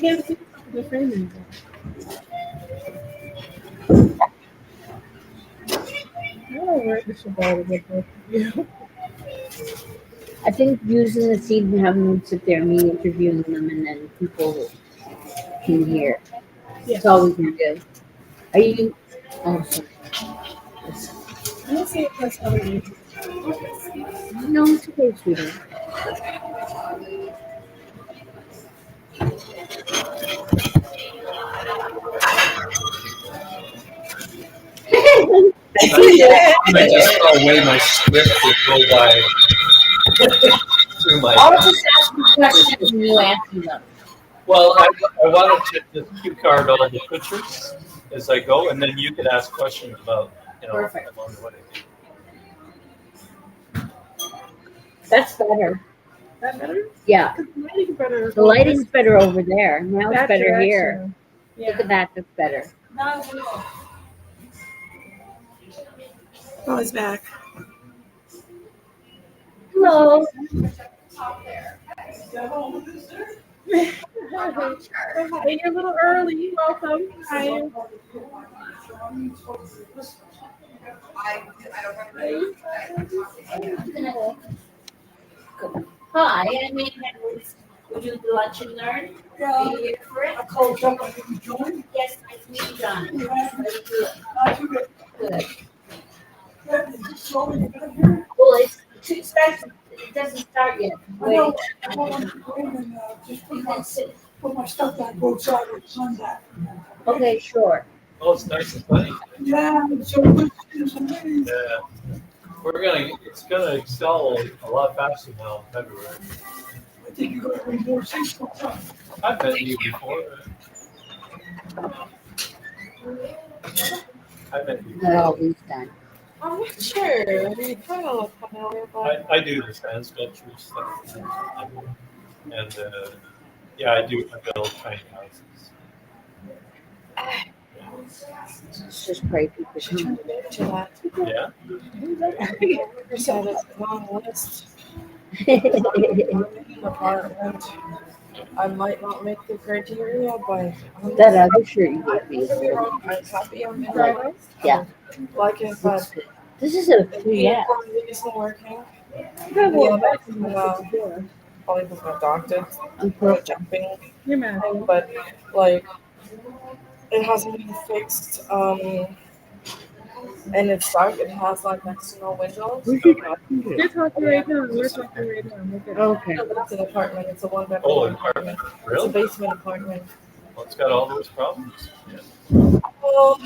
can't see the frame anymore. I don't know where this should go with both of you. I think using the seat and having them sit there, me interviewing them, and then people can hear. Yeah. That's all we can do. Are you? Oh, sorry. I'm gonna see if that's how it is. No, it's okay, sweetie. I just throw away my script and go by through my. I'll just ask you questions and you answer them. Well, I wanted to just cue card all the pictures as I go, and then you could ask questions about, Perfect. along the way. That's better. Is that better? Yeah. The lighting's better. The lighting's better over there. Now it's That better here. direction. Look Yeah. at that. That's better. Oh, it's back. Hello. Hey, you're a little early. Welcome. Hi. Hi, I mean, would you do lunch and learn? Are you here for it? I called John, I think you joined. Yes, nice to meet you, John. How you doing? Good. Well, it starts. It doesn't start yet. I know, I want to go in and just put my stuff back both sides with the sun back. Okay, sure. Oh, it's nice and sunny. Yeah, so it's amazing. Yeah. It's gonna excel a lot faster now in February. I think you're gonna bring more seats. I've met you before. I've met you Not always done. I'm not sure. We kind of look familiar, but I do the sand sculpture stuff. And yeah, I build tiny houses. It's just pray people come. to that. Yeah. I saw this long list. Apartment. I might not make the criteria, but That other shirt you gave me is good. I'm happy I'm in my Yeah. like it, but This is a the yeah. uniform isn't working. Yeah, well, Probably because my doctor unfortunately. jumping You're mad. but like it hasn't been fixed. And it's dark. It has like next to no windows. Who's you talking to? You're talking right now. We're talking right now. We're good. Okay. It's an apartment. It's a one bedroom Oh, an apartment. apartment. It's a Really? basement apartment. Well, it's got all those problems. Yeah. Well,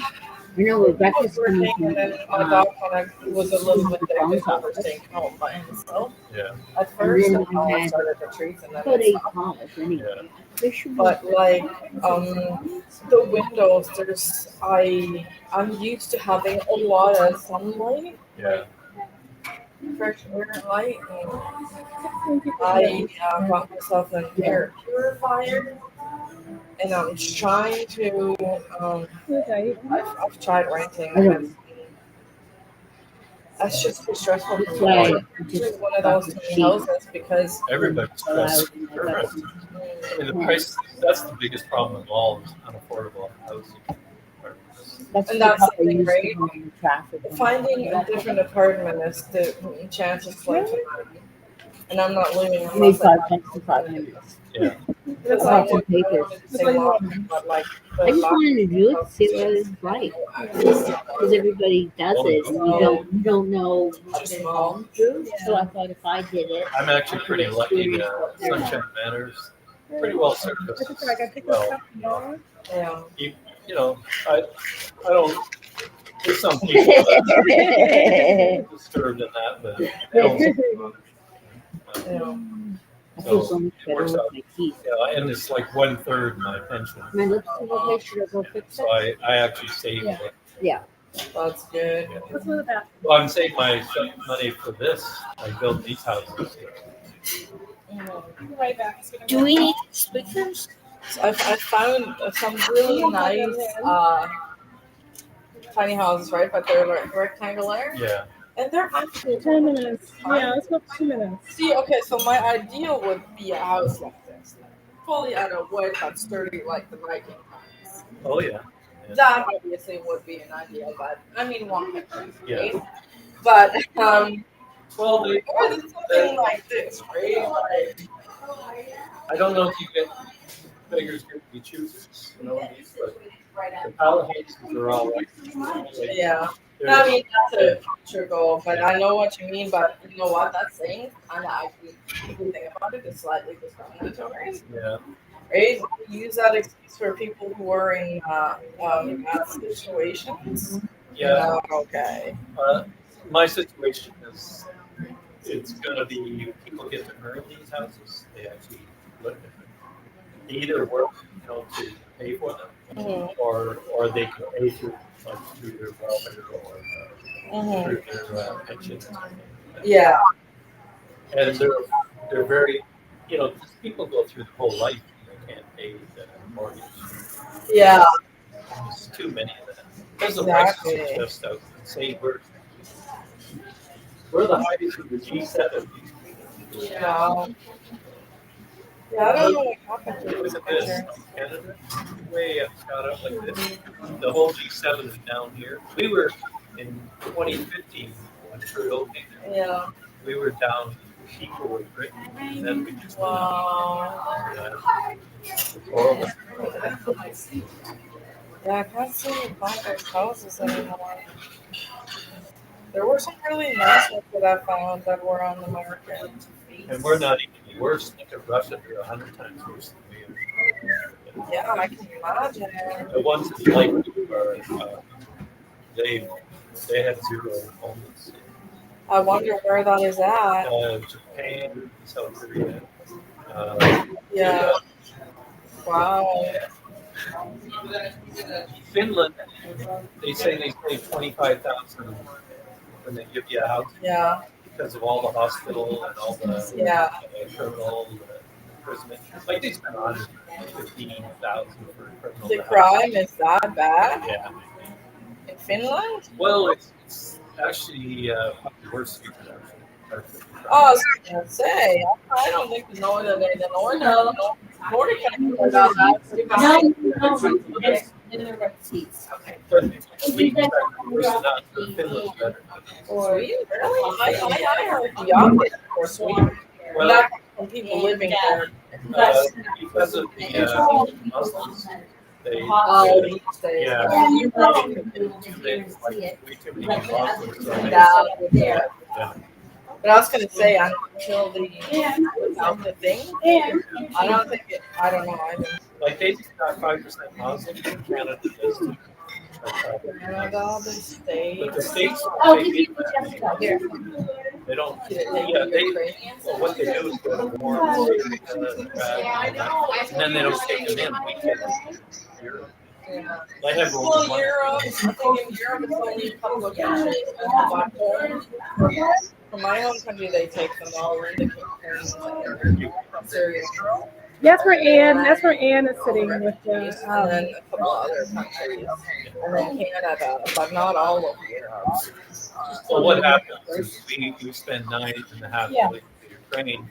You know, I Rebecca's was coming working from and then my dog kind of was a little bit there for staying home by himself Yeah. at first then until I I had- started the treats and I then thought it they stopped. call us anyway. Yeah. They should be. But like the windows, I'm used to having a lot of sunlight, Yeah. fresh air light, and I got myself an air purifier, and I'm trying to. I've tried renting, I and don't. that's just too stressful That's for why me. I It's just one of got those the tiny sheet. houses because Everybody's allowed stressed. in my Perfect. bedroom. I mean, the price, that's the biggest problem of all is unaffordable housing. That's And the that's part I the thing, used right? to home traffic. finding a different apartment is the chances slim to none. And I'm not living Made unless I 5 cents in 5 minutes. Yeah. because Lots I of want papers. to stay long, but like I just wanted to do it to see what it's like. Because everybody does it, and you don't know what they're going through. So I thought if I did it, I'm actually pretty lucky. Sunshine Manors, pretty well serviced. Well, Yeah. you know, I don't. There's some people that are disturbed in that, but they don't. Yeah. I feel So so much it better works with out. my teeth. Yeah, and it's like 1/3 my pension. My lips are okay, should I go fix So it? I actually saved it. That's good. Well, I'm saving my money for this. I built these houses. Right back. Do we need speakers? So I found some really nice tiny houses, right? But they're like rectangular, Yeah. and they're actually 10 minutes. Yeah, let's go for 2 minutes. See, okay, so my ideal would be a house like this. fully out of wood but sturdy like the Viking times. Oh yeah. Yeah. That obviously would be an idea, but I mean, one picture, Yeah. right? But Well, they, or something like this, right? Like, I don't know if you get beggars get to be choosers, you know, but the pallet houses are all like, yeah. they're- I mean, that's a future goal, but I know what you mean. But you know what? That saying, kind of actually, if you think about it, is slightly discriminatory. yeah. Right? Use that excuse for people who are in bad situations. Yeah. Okay. My situation is it's going to be people get to earn these houses. They actually live in them. They either work, you know, to pay for them, Mm-hmm. or they can pay through their welfare or Mm-hmm. through their pension. Yeah. And they're very, you know, people go through the whole life and they can't pay the mortgage. Yeah. There's too many of them. Because the Exactly. prices are just out. Say we're the highest of the G7. Wow. Yeah, I don't know what happened to this Look at this. picture. Canada, way up, shot up like this. The whole G7 is down here. We were in 2015 when Trudeau came in. Yeah. We were down equal with Britain, and then we just Wow. it's horrible. Yeah, I can't see any black houses anymore. There were some really nice ones that I found that were on the market. And we're not even worse. Look at Russia; they're 100 times worse than we are. Yeah, I can imagine. The ones that like are they have zero homeless. I wonder where that is at. Japan, South Korea. Yeah. Wow. Finland, they say they pay 25,000 when they give you a house Yeah. because of all the hospital and all the Yeah. criminal imprisonment. Like they spend 115,000 for criminal. The crime is that bad Yeah. in Finland? Well, it's actually probably worse here than Oh, I was gonna say, I don't think the Nordic countries are that bad. It's in the right seats. Okay. But Sweden's worse than us, but Finland's better. Sweden? Really? I heard the opposite for Sweden. Well, Not from people living there. because of the Muslims, they Oh, yeah, they like way too many Muslims. So Yeah. yeah. But I was gonna say, until without the thing, I don't think it. I don't know. I didn't. Like they just got 5% Muslim. Canada does too. Canada, the States. But the states Oh, don't you take can it. just here. They don't. Yeah, Yeah, well, what they do is go to war and then they don't take them in. We take them to Europe. Yeah. They have Well, over Europe. I think in Europe it's only a couple of countries. From my own country, they take them all in the Syria. That's where Ann is sitting with the. And then a couple other countries. And then Canada, but not all of Europe. Well, what happens is we spend $9.5 million to Ukraine,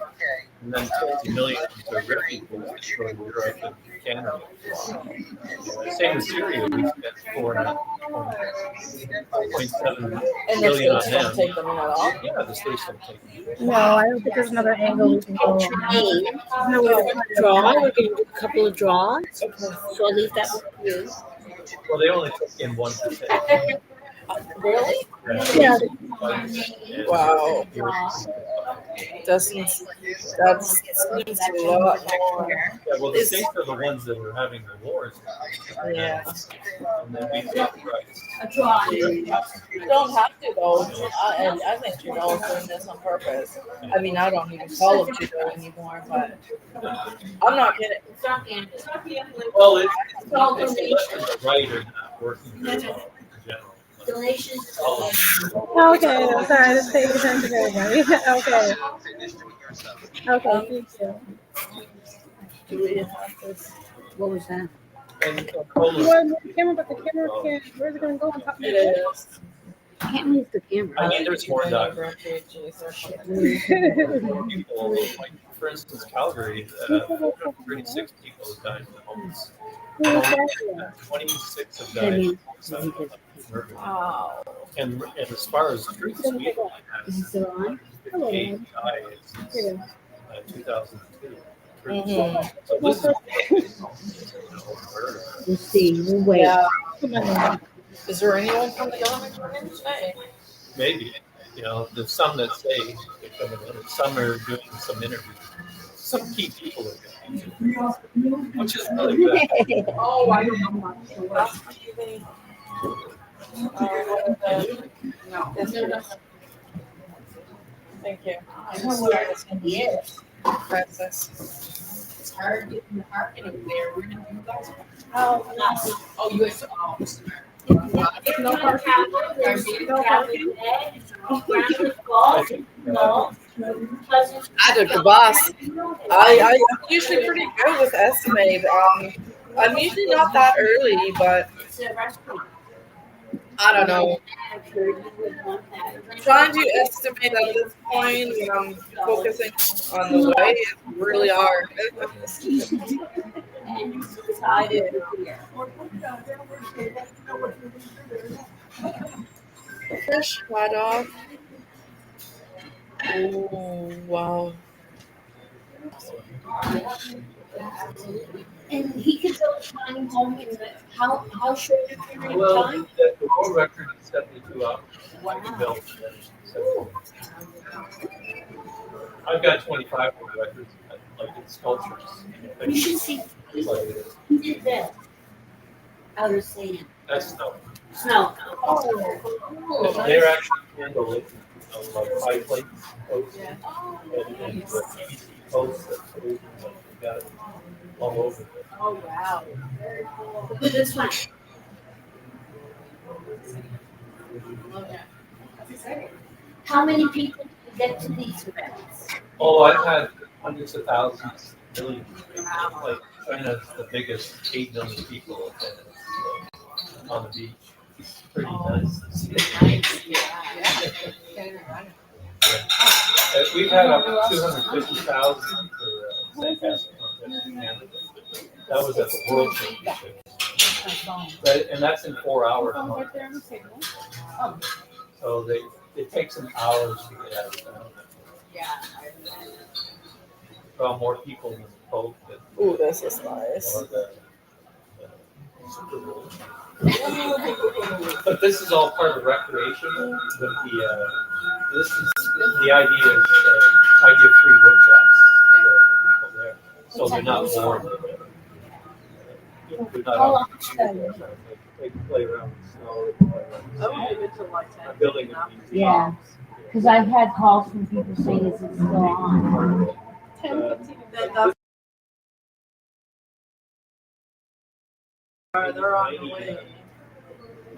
and then 50 million to refugees to go to Europe and Canada. Same with Syria, we spent 4.7 And the billion on states don't them. take them in at all. Yeah, the states don't take them. No, I don't think there's another angle we can go on. No, we don't. Draw, we're gonna do a couple of draws. So I'll leave that with you. Well, they only took in 1%. Really? Yeah. Wow. That seems a lot more. Yeah, well, the states are the ones that are having the wars. Yeah. And then we pay the price. You don't have to though. And I think Trudeau is doing this on purpose. I mean, I don't even follow Trudeau anymore, but I'm not kidding. Well, it's the left and the right are not working very well in general. Donations. Okay, I'm sorry, I didn't pay attention to everybody. Okay. Okay, thank you. Do we have this? What was that? And You want to move the camera, but the camera can't. Where's it going to go on top of It it? is. I can't move the camera. I mean, there's more documents. refugees or something. People like for instance, Calgary, 436 people have died from homeless. Who was that? 26 have I died mean, from murder. Wow. And as far as street sweeping, it is it has still on? 58 died since 2002. Mhm. So this is murder. We'll see. We'll wait. Yeah. Come on. Is there anyone from the government coming in today? Maybe, there's some that say they're coming in, and some are doing some interviews. Some key people are going to be, which is really good. Oh, I don't know much. That's amazing. No. Thank you. Yes. Francis. It's hard getting the marketing there. We're gonna do that. Oh, Oh, you guys, No parking. No parking. No. I took the bus. I'm usually pretty good with estimate. I'm usually not that early, but I don't know. Trying to estimate at this point when I'm focusing on the way is really hard. Fresh hot dog. Oh wow. And he could go flying home in how short a period of Well, time? the world record is 72 hours. Built. I've got 25 world records, like in sculptures. You should see. Like, Who did that? Outer sand. that's no. Snow. They're actually handled like 5 plate posts and the PVC posts that we got all over it. Oh wow. Look at this one. How many people get to these events? Oh, I've had hundreds of thousands, millions. Like China's the biggest, 8 million people on the beach. It's pretty nice. We've had up to 250,000 for sandcastle contest in Canada. That was at the World Championship. And that's in 4 hours. So it takes them hours to get out of town. Draw more people than the Pope Ooh, this is nice. or the Super Bowl. But this is all part of the recreation. This is the idea is I give free workshops to people there, so they're not bored. They're not out. They can play around with snow. I'm building a museum. Yeah. Because I've had calls from people saying, is it still on? They're on the way.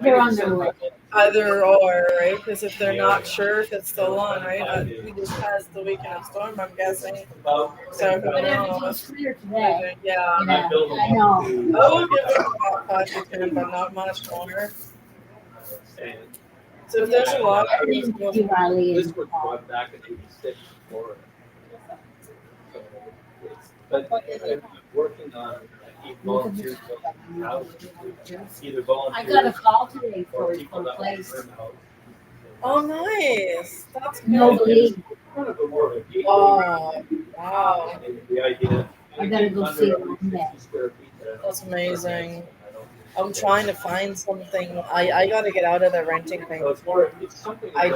They're on their way. Either or, right? Because if they're not sure if it's still on, right? We just passed the weekend of storm, I'm guessing. So who But everything's knows? clear today. Yeah. Yeah, I know. I would give it about 5 to 10, but not much longer. So if there's a lot, Riley This and was brought back in '86 Florida. But I'm working on volunteers either I volunteers got a call today or for people a that place. rent out. oh nice. That's good. Nobody. Kind of a more of a gateway. Oh, wow. And the idea. I gotta go see it one day. That's amazing. I'm trying to find something. I gotta get out of the renting thing. So it's more, it's something. I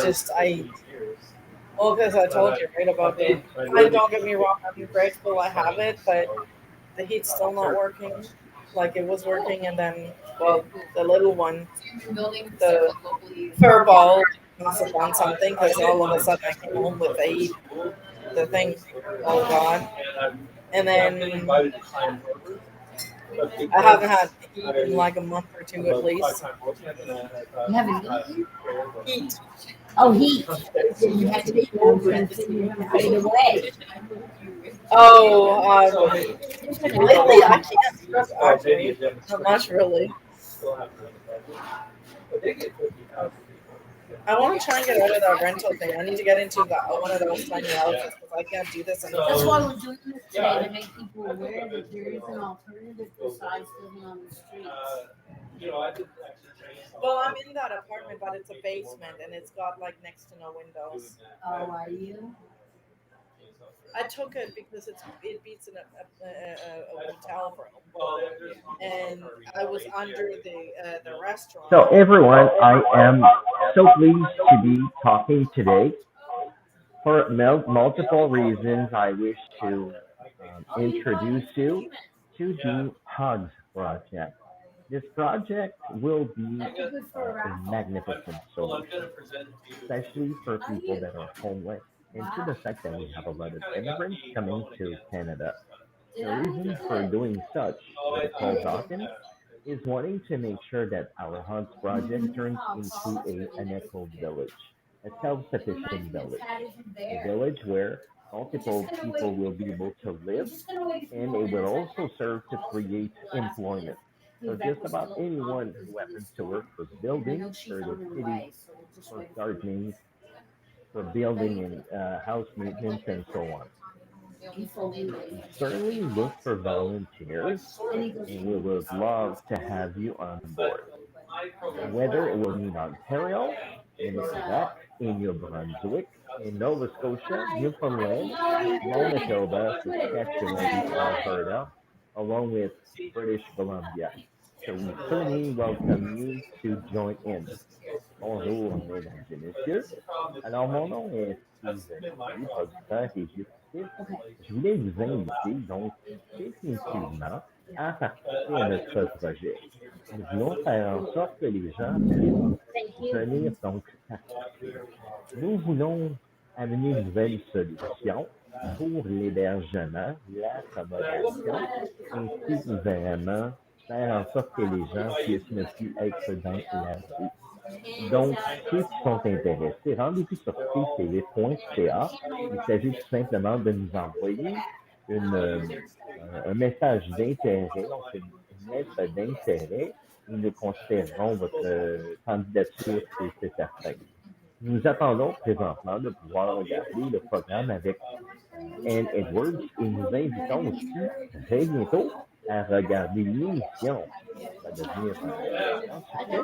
Well, because I told you, right, about the. I don't get me wrong, I'm grateful I have it, but the heat's still not working like it was working. And then, well, the little one, the fur ball must have done something because all of a sudden I came home with the thing all gone. And then I haven't had heat in like a month or two at least. You haven't eaten? Heat. Oh, heat. You had to be over and you haven't paid away. Oh, lately I can't cook actually. Not much really. I want to try and get out of that rental thing. I need to get into one of those tiny houses because I can't do this anymore. That's why we're doing this today, to make people aware that there is an alternative besides living on the streets. Well, I'm in that apartment, but it's a basement and it's got like next to no windows. Oh, are you? I took it because it beats a hotel room, and I was under the restaurant. So, everyone, I am so pleased to be talking today. For multiple reasons, I wish to introduce you to the H.U.G.S Project. This project will be a magnificent solution, especially for people that are homeless, and to the fact that we have a lot of immigrants coming to Canada. The reason for doing such, Paul Dawkins, is wanting to make sure that our H.U.G.S project turns into an eco village, a self-sufficient village, a village where multiple people will be able to live, and it will also serve to create employment. So just about anyone who happens to work for building, for the city, for gardening, for building and house maintenance, and so on. We certainly look for volunteers, and we would love to have you on board. Whether it will be in Ontario, in Quebec, in New Brunswick, in Nova Scotia, Newfoundland, Manitoba, Saskatchewan, Alberta, along with British Columbia. So we certainly welcome you to join in. Bonjour, mesdames et messieurs. Alors, mon nom est Steve, producteur et exécutif. Je voulais vous inviter, donc, définitivement, à participer à notre projet. Nous voulons faire en sorte que les gens puissent venir donc participer. Nous voulons amener une nouvelle solution pour l'hébergement, l'accommodation, ainsi que vraiment faire en sorte que les gens puissent ne plus être dans la rue. Donc, ceux qui sont intéressés, rendez-vous sur ccv.ca. Il s'agit tout simplement de nous envoyer un message d'intérêt, donc une lettre d'intérêt. Nous considérerons votre candidature, c'est certain. Nous attendons présentement de pouvoir regarder le programme avec Anne Edwards et nous invitons aussi très bientôt à regarder l'émission. Ça va devenir un succès.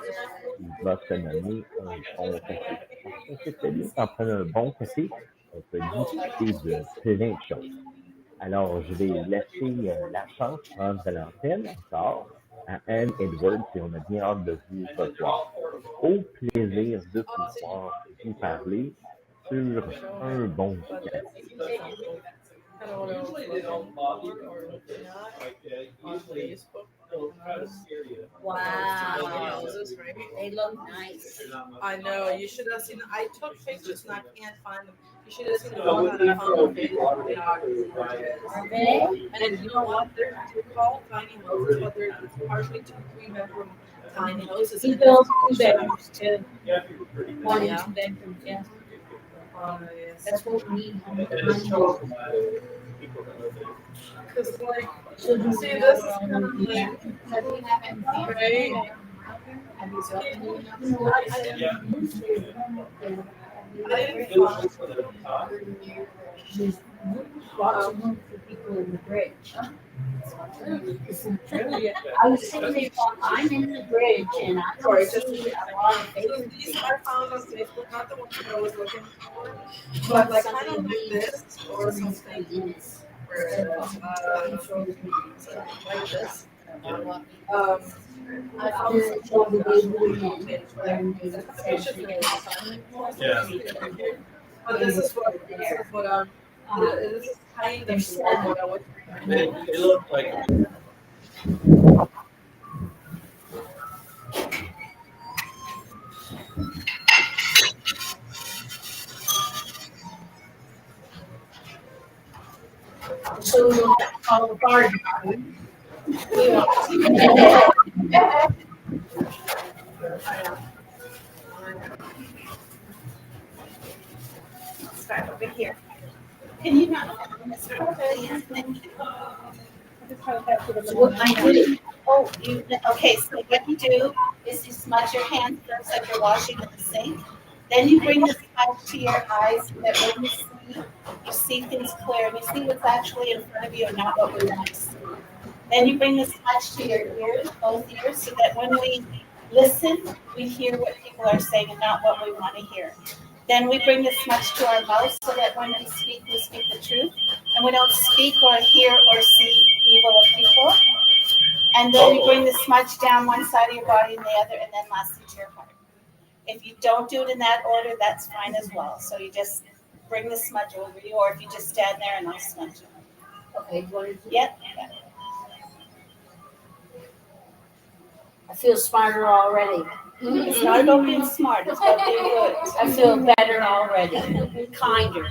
Il va se nommer un bon café. Parce que c'est très bien, en prenant un bon café, on peut discuter de plein de choses. Alors, je vais laisser la chance de prendre l'antenne encore à Anne Edwards et on a bien hâte de vous revoir. Au plaisir de pouvoir vous parler sur un bon café. Kind of what I was looking for or looking at on Facebook. Wow. Houses, right? They look nice. I know. You should have seen. I took pictures and I can't find them. You should have seen the one that I found on Facebook. Are they? And you know what? They're called tiny houses, but they're partially 2 3-bedroom tiny houses. He built 2 bedrooms too. 1 Yeah. and 2 bedrooms, yeah. Yes. That's what we need. Because like, Children see, this is kind of like, Have you haven't right? Have you got any? I didn't find There's lots of room for people in the bridge. I was sitting there, I'm in the bridge and I Sorry, don't just see a lot of so vacancies. these I found on Facebook, not the ones that I was looking for, but like kind of like this or something. Like this. I found The other day we went in and they said, But this is what this is kind of what I would. They look like So we don't have to call the fire department. Start over here. Can you not? what I do, Oh, okay, so what you do is you smudge your hands first like you're washing in the sink, Then you bring the smudge to your eyes so that when you see things clear, and you see what's actually in front of you and not what we want to see. Then you bring the smudge to your ears, both ears, so that when we listen, we hear what people are saying and not what we want to hear. Then we bring the smudge to our mouth so that when we speak the truth, and we don't speak or hear or see evil of people. And then we bring the smudge down one side of your body and the other, and then lastly to your heart. If you don't do it in that order, that's fine as well. So you just bring the smudge over you, or if you just stand there and I'll smudge you. Okay, what is it? Yep. I feel smarter already. It's not about being smart, it's about being good. I feel better already. Kinder.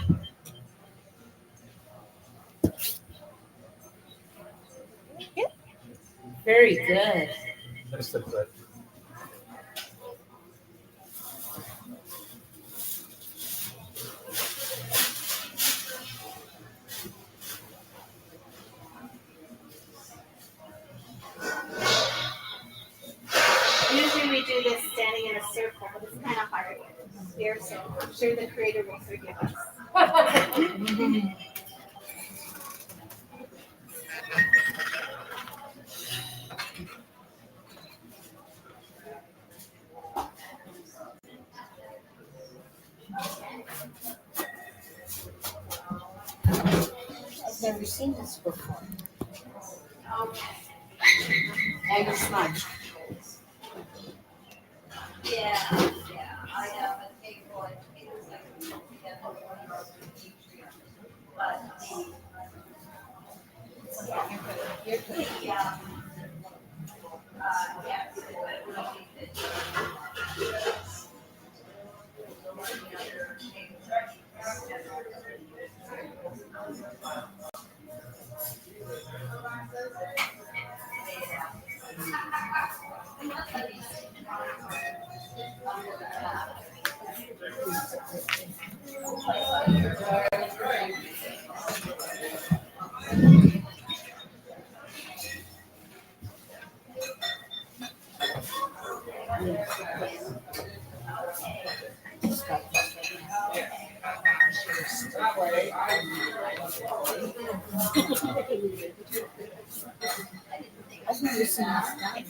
Very good. That's the good. Usually we do this standing in a circle, but it's kind of hard here, so I'm sure the Creator will forgive us. I've never seen this before. Okay. Now you're smudged. Yeah, I have a table and it's like but you're good. Yeah. I've never seen this.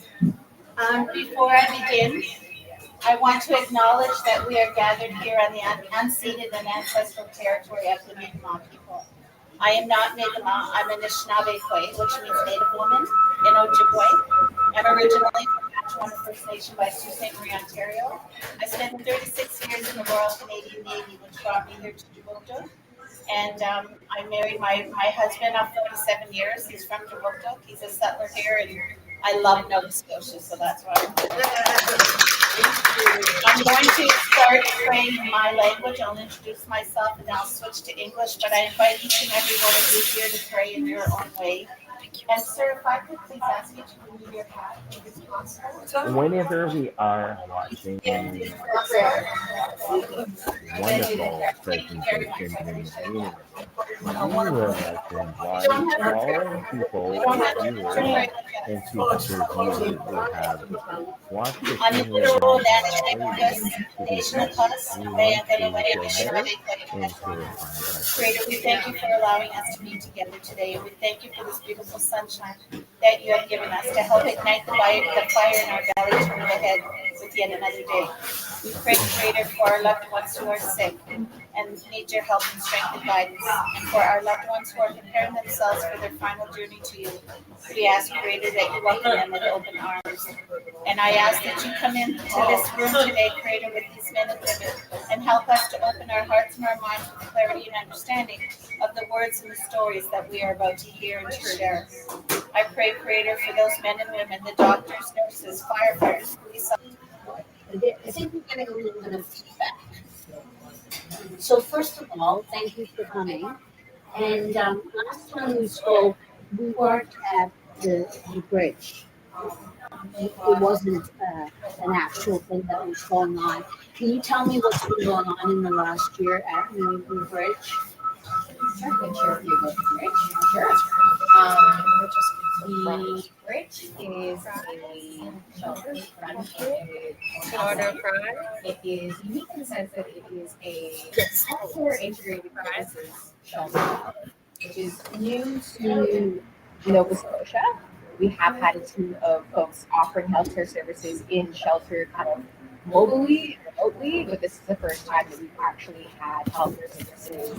Before I begin, I want to acknowledge that we are gathered here on the unceded and ancestral territory of the Mi'kmaq people. I am not Mi'kmaq, I'm an Anishinaabe, which means Native woman in Ojibwe. I'm originally from Atchwan First Nation by Sault Ste. Marie, Ontario. I spent 36 years in the Royal Canadian Navy, which brought me here to Djibouti. And I married my husband of 47 years. He's from Djibouti. He's a settler here, and I love Nova Scotia, so that's why I'm going to start praying in my language. I'll introduce myself and then I'll switch to English, but I invite each and every one of you here to pray in your own way. And sir, if I could please ask you to remove your hat, if it's possible. Whenever we are watching wonderful presentation in the universe, we would like to invite all people, viewers, and future viewers who have watched this video Creator, we thank you for allowing us to be together today, and we thank you for this beautiful sunshine that you have given us to help ignite the fire in our belly to move ahead with yet another day. We pray, Creator, for our loved ones who are sick and need your help and strength and guidance, and for our loved ones who are preparing themselves for their final journey to you. We ask, Creator, that you welcome them with open arms. And I ask that you come into this room today, Creator, with these men and women, and help us to open our hearts and our minds with clarity and understanding of the words and the stories that we are about to hear and to share. I pray, Creator, for those men and women, the doctors, nurses, firefighters, police officers. I think we're getting a little bit of feedback. So first of all, thank you for coming. And last time we spoke, we weren't at the bridge. It wasn't an actual thing that was going on. Can you tell me what's been going on in the last year at the bridge? Sure, good share with you about the bridge. Sure. The bridge is is a shelter run with Order fries. It is unique in the sense that it is a healthcare integrated services shelter, which is new to Nova Scotia. We have had a team of folks offering healthcare services in shelter kind of globally, remotely, but this is the first time that we've actually had healthcare services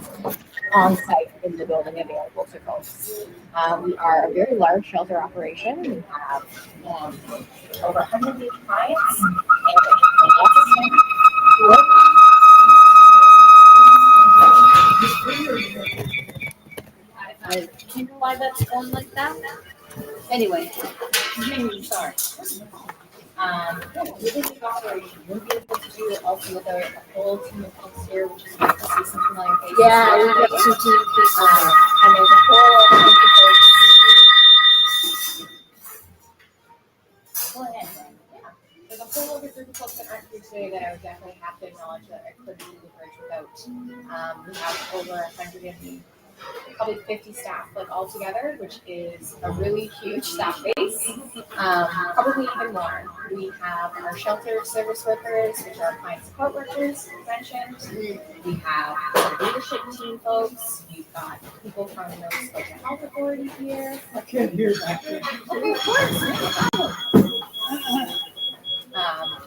on site in the building available to folks. We are a very large shelter operation. We have over 180 clients and lots of staff who work. I don't know why that's going like that. Anyway, sorry. Within the operation, we'll be able to do it also with a whole team of folks here, which is nice to see some familiar faces. Yeah, we got some team people. And there's a whole bunch of folks. Go ahead, Brian. Yeah. There's a whole other group of folks that aren't here today that I would definitely have to acknowledge that I couldn't do the bridge without. We have over 100 and probably 50 staff like all together, which is a really huge staff base. Probably even more. We have our shelter service workers, which are client support workers, as mentioned. We have our leadership team folks. We've got people from the Nova Scotia Health Authority here. I can't hear that. Okay, of course.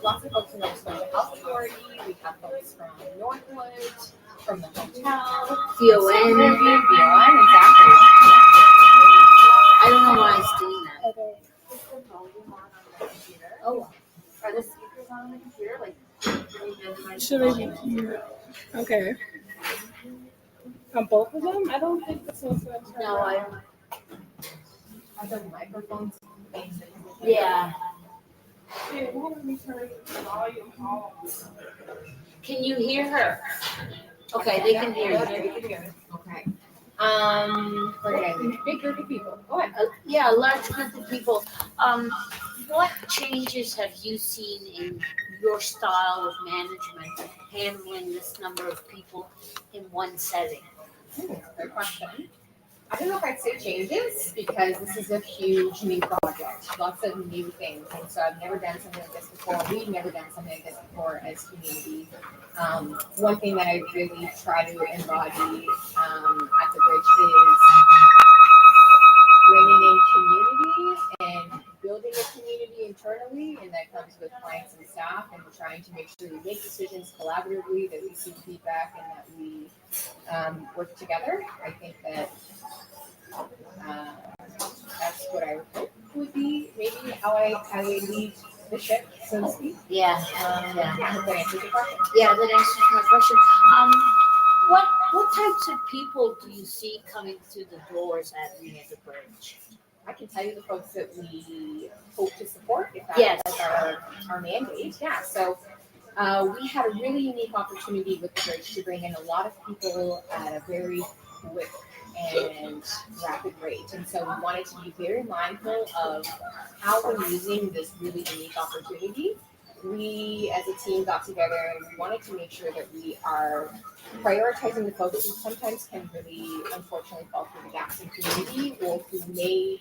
Lots of folks from Nova Scotia Health Authority. We have folks from Northwood, from the hotel. VON. VON, exactly. I don't know why it's doing that. Is the volume on the computer? Oh, Are the speakers on the computer? Like, Should I? Okay. On both of them? I don't think this one's going to turn no, I don't. are the microphones facing? Yeah. It won't let me turn the volume off. Can you hear her? Okay, they can hear you. Okay. We're gonna have a big group of people. Go ahead. Yeah, a large group of people. What changes have you seen in your style of management, handling this number of people in one setting? Good question. I don't know if I'd say changes because this is a huge new project, lots of new things. And so I've never done something like this before. We've never done something like this before as community. One thing that I really try to embody at the bridge is bringing in community and building a community internally, and that comes with clients and staff, and trying to make sure we make decisions collaboratively, that we seek feedback, and that we work together. I think that that's what I would hope would be maybe how I lead the ship, so to speak. Yeah. I hope that answers your question. Yeah, that answers my question. What types of people do you see coming through the doors at the bridge? I can tell you the folks that we hope to support, if that's Yes. like our mandate. Yeah, so we had a really unique opportunity with the bridge to bring in a lot of people at a very quick and rapid rate. And so we wanted to be very mindful of how we're using this really unique opportunity. We as a team got together and we wanted to make sure that we are prioritizing the folks who sometimes can really unfortunately fall through the gaps in community, or who may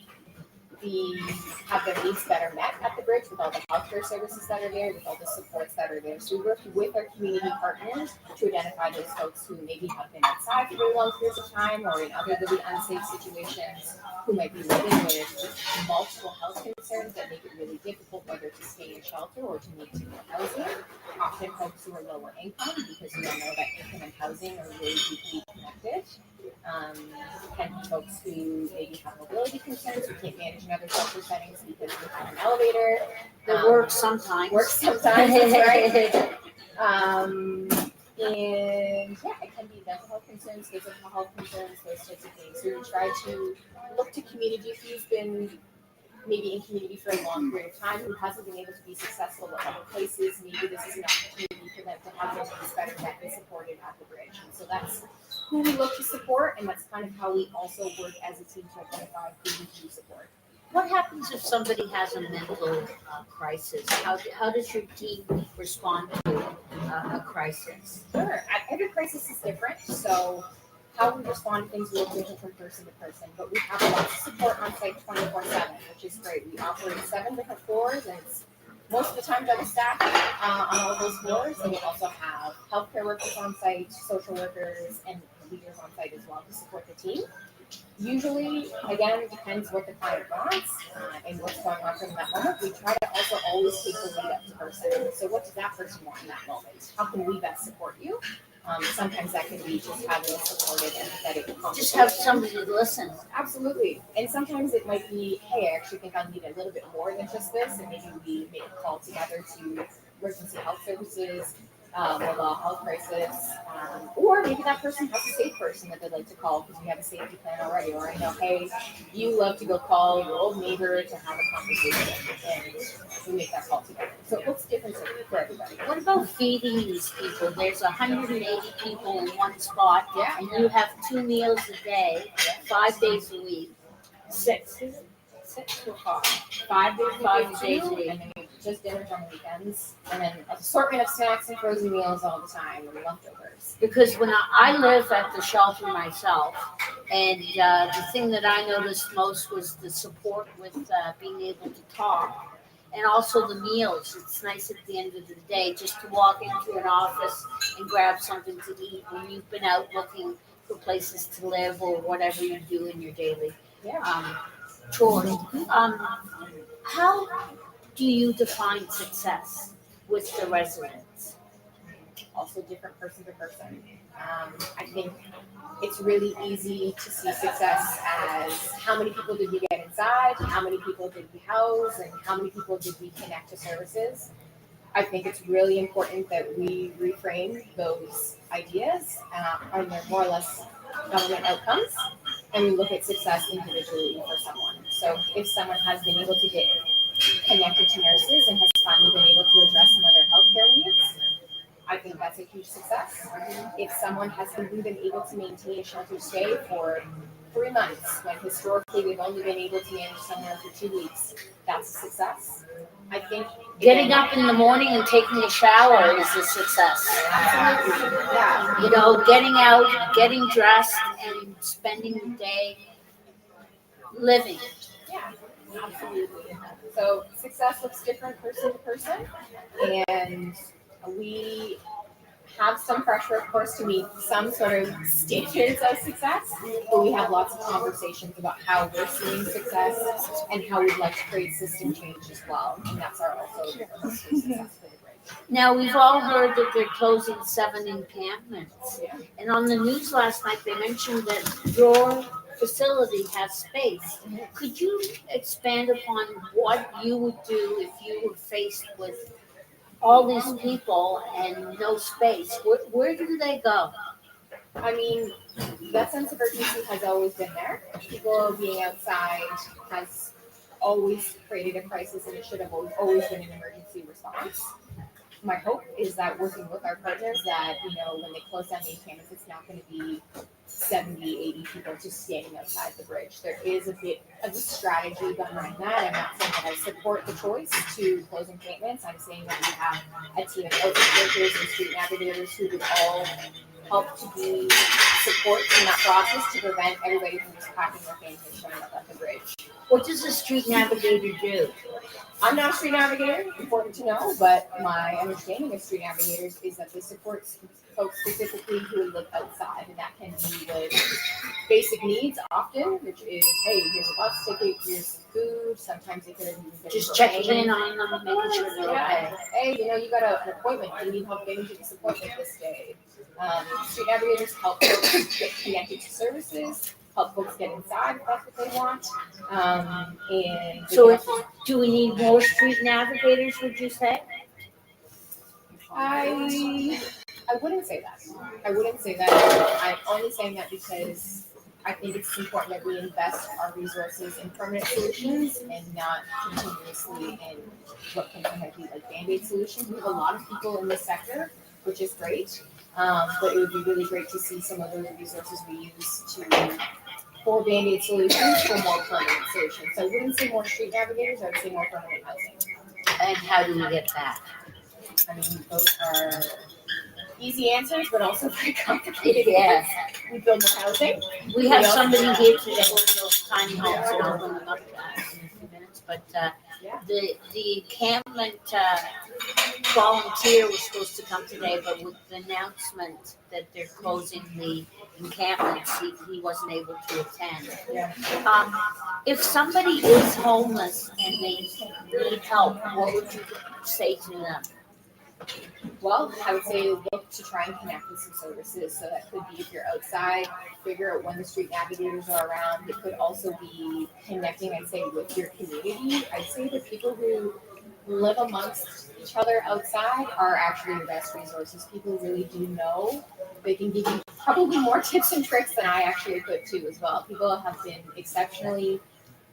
have their needs better met at the bridge with all the healthcare services that are there, with all the supports that are there. So we worked with our community partners to identify those folks who maybe have been outside for very long periods of time, or in other really unsafe situations, who might be living with multiple health concerns that make it really difficult whether to stay in shelter or to move to new housing. Often folks who are lower income, because we all know that income and housing are really deeply connected. Can be folks who maybe have mobility concerns, who can't manage in other shelter settings because they have an elevator. That works sometimes. That's right. And yeah, it can be mental health concerns, physical health concerns, those types of things. So we try to look to community who's been maybe in community for a long period of time, who hasn't been able to be successful at other places. Maybe this is an opportunity for them to have their needs better met and supported at the bridge. And so that's who we look to support, and that's kind of how we also work as a team to identify who we do support. What happens if somebody has a mental crisis? How does your team respond to a crisis? Sure. Every crisis is different. So how we respond to things will look different from person to person, but we have lots of support on site 24/7, which is great. We operate 7 different floors, and it's most of the time double staffed on all those floors. And we also have healthcare workers on site, social workers, and leaders on site as well to support the team. Usually, again, it depends what the client wants and what's going on from that moment. We try to also always take the lead up to person. So what does that person want in that moment? How can we best support you? Sometimes that can be just having a supportive, empathetic conversation. Just have somebody to listen. Absolutely. And sometimes it might be, hey, I actually think I need a little bit more than just this, and maybe we make a call together to emergency health services, mobile health crisis, or maybe that person has a safe person that they'd like to call because we have a safety plan already, or I know, hey, you love to go call your old neighbor to have a conversation, and we make that call together. So it looks different for everybody. What about feeding these people? There's 180 people in one spot, Yeah. and you have 2 meals a day, 5 days a week. 6 to 5. 5 days, 5 days a week. and then just dinners on the weekends, and then an assortment of snacks and frozen meals all the time, and leftovers. Because when I live at the shelter myself, and the thing that I noticed most was the support with being able to talk, and also the meals. It's nice at the end of the day just to walk into an office and grab something to eat when you've been out looking for places to live or whatever you do in your daily chores. How do you define success with the residents? Also different person to person. I think it's really easy to see success as how many people did we get inside, how many people did we house, and how many people did we connect to services. I think it's really important that we reframe those ideas on their more or less government outcomes, and we look at success individually for someone. So if someone has been able to get connected to nurses and has finally been able to address some of their healthcare needs, I think that's a huge success. If someone has even been able to maintain a shelter stay for 3 months, when historically we've only been able to manage somewhere for 2 weeks, that's a success. I think Getting up in the morning and taking a shower is a success. Yeah. You know, getting out, getting dressed, and spending the day living. Yeah, absolutely. So success looks different person to person, and we have some pressure, of course, to meet some sort of standards of success, but we have lots of conversations about how we're seeing success and how we'd like to create system change as well, and that's our also success for the bridge. Now, we've all heard that they're closing 7 encampments. And on the news last night, they mentioned that your facility has space. Could you expand upon what you would do if you were faced with all these people and no space? Where do they go? I mean, that sense of urgency has always been there. People being outside has always created a crisis, and it should have always been an emergency response. My hope is that working with our partners that, you know, when they close down the encampments, it's not going to be 70, 80 people just standing outside the bridge. There is a bit of a strategy behind that. I'm not saying that I support the choice to close encampments. I'm saying that we have a team of outreach workers and street navigators who would all help to be support in that process to prevent everybody from just packing their things and showing up at the bridge. What does a street navigator do? I'm not a street navigator, important to know, but my understanding of street navigators is that they support folks specifically who live outside, and that can be with basic needs often, which is, hey, here's a bus ticket, here's food. Sometimes they could have even been Just checking in on them, making sure they're okay. Hey, you know, you got an appointment. You need help getting to this appointment this day. Street navigators help folks get connected to services, help folks get inside if that's what they want. And So do we need more street navigators, would you say? I wouldn't say that. I wouldn't say that. I'm only saying that because I think it's important that we invest our resources in permanent solutions and not continuously in what can kind of be like Band-Aid solutions. We have a lot of people in this sector, which is great. But it would be really great to see some of those resources we use for Band-Aid solutions for more permanent solutions. So I wouldn't say more street navigators, I would say more permanent housing. And how do we get that? I mean, those are easy answers, but also very complicated Yeah. ones. We build more housing. We have somebody here today with those tiny homes, and I'll bring them up in a few minutes, but, the encampment, volunteer was supposed to come today, but with the announcement that they're closing the encampments, he wasn't able to attend. Yeah. If somebody is homeless and they need help, what would you say to them? Well, I would say look to try and connect with some services. So that could be if you're outside, figure out when the street navigators are around. It could also be connecting, I'd say, with your community. I'd say the people who live amongst each other outside are actually your best resources. People really do know. They can give you probably more tips and tricks than I actually could too as well. People have been exceptionally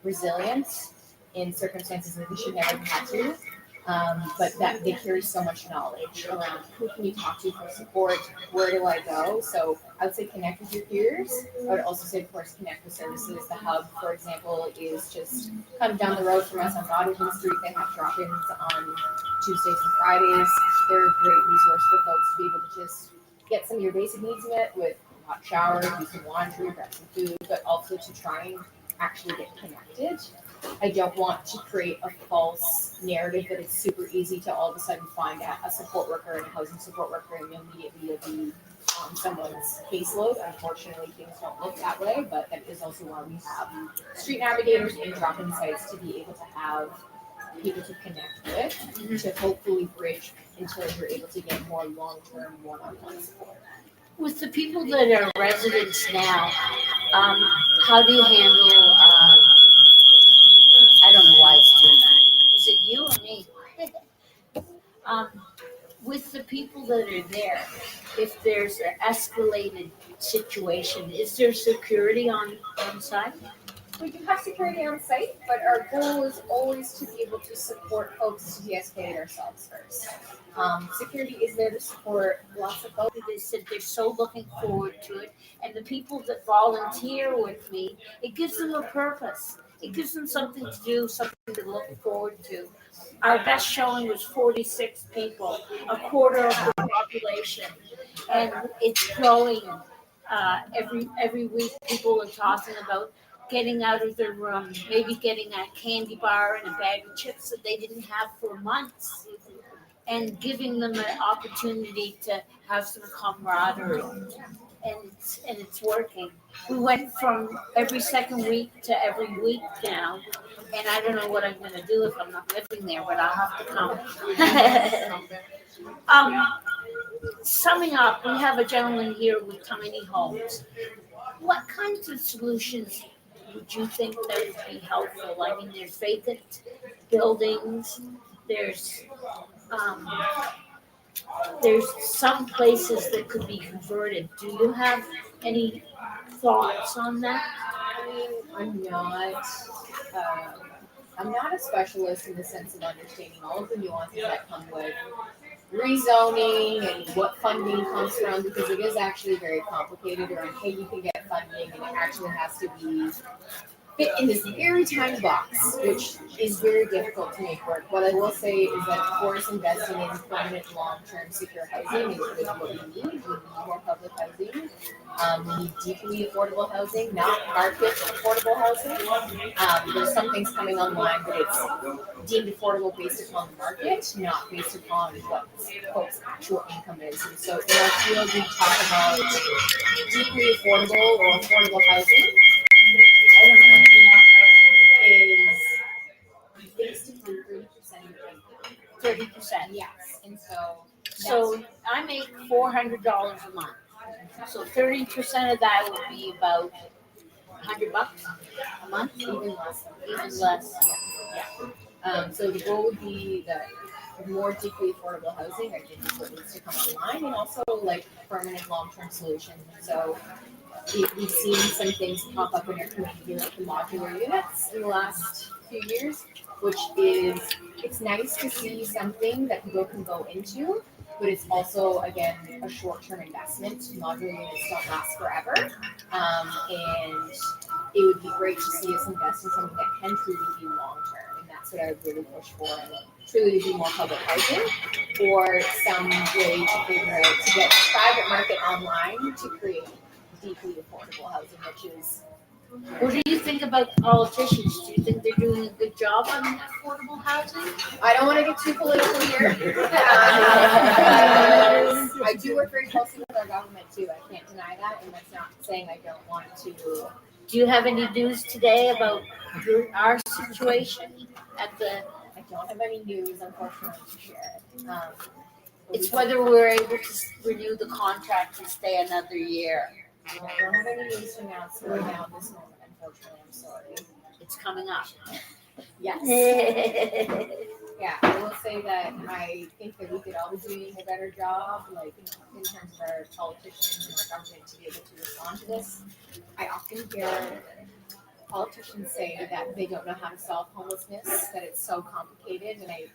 resilient in circumstances that they should never have had to. But that they carry so much knowledge around who can you talk to for support, where do I go? So I would say connect with your peers. I would also say, of course, connect with services. The Hub, for example, is just kind of down the road from us on Waterton Street. They have drop-ins on Tuesdays and Fridays. They're a great resource for folks to be able to just get some of your basic needs met with hot shower, do some laundry, grab some food, but also to try and actually get connected. I don't want to create a false narrative that it's super easy to all of a sudden find a support worker and a housing support worker and immediately you'll be on someone's caseload. Unfortunately, things don't look that way, but that is also why we have street navigators and drop-in sites to be able to have people to connect with, to hopefully bridge until you're able to get more long-term one-on-one support. With the people that are residents now, how do you handle, I don't know why it's doing that. Is it you or me? With the people that are there, if there's an escalated situation, is there security on site? We do have security on site, but our goal is always to be able to support folks to de-escalate ourselves first. Security is there to support lots of folks. They said they're so looking forward to it, and the people that volunteer with me, it gives them a purpose. It gives them something to do, something to look forward to. Our best showing was 46 people, a quarter of the population, and it's growing. Every week, people are talking about getting out of their room, maybe getting a candy bar and a bag of chips that they didn't have for months, and giving them an opportunity to have some camaraderie. And it's working. We went from every second week to every week now, and I don't know what I'm going to do if I'm not living there, but I'll have to come. Summing up, we have a gentleman here with tiny homes. What kinds of solutions would you think that would be helpful? I mean, there's vacant buildings, there's some places that could be converted. Do you have any thoughts on that? I mean, I'm not a specialist in the sense of understanding all of the nuances that come with rezoning and what funding comes from, because it is actually very complicated around, hey, you can get funding and it actually has to be fit in this very tiny box, which is very difficult to make work. What I will say is that, of course, investing in permanent, long-term, secure housing is really what we need. We need more public housing. We need deeply affordable housing, not market affordable housing. There's some things coming online, but it's deemed affordable based upon the market, not based upon what folks' actual income is. And so in our field, we talk about deeply affordable or affordable housing. I don't know what is based upon 30% of your income. 30%. Yes, and so I make $400 a month. So 30% of that would be about $100 a month, even less. even less. Yeah. So the goal would be that more deeply affordable housing, I think, is what needs to come online, and also like permanent long-term solutions. So we've seen some things pop up in our community, like the modular units in the last few years, which is, it's nice to see something that people can go into, but it's also, again, a short-term investment. Modular units don't last forever, and it would be great to see us invest in something that can truly be long-term, and that's that's what I would really push for, and truly do more public housing, or some way to figure out to get the private market online to create deeply affordable housing, which is. What do you think about politicians? Do you think they're doing a good job on affordable housing? I don't want to get too political here. I do work very closely with our government too. I can't deny that, and that's not saying I don't want to. Do you have any news today about our situation at the? I don't have any news, unfortunately, to share. It's whether we're able to renew the contract and stay another year. I don't have any news to announce right now at this moment, unfortunately. I'm sorry. It's coming up. Yes. Yeah, I will say that I think that we could all be doing a better job, like in terms of our politicians and our government to be able to respond to this. I often hear politicians say that they don't know how to solve homelessness, that it's so complicated, and I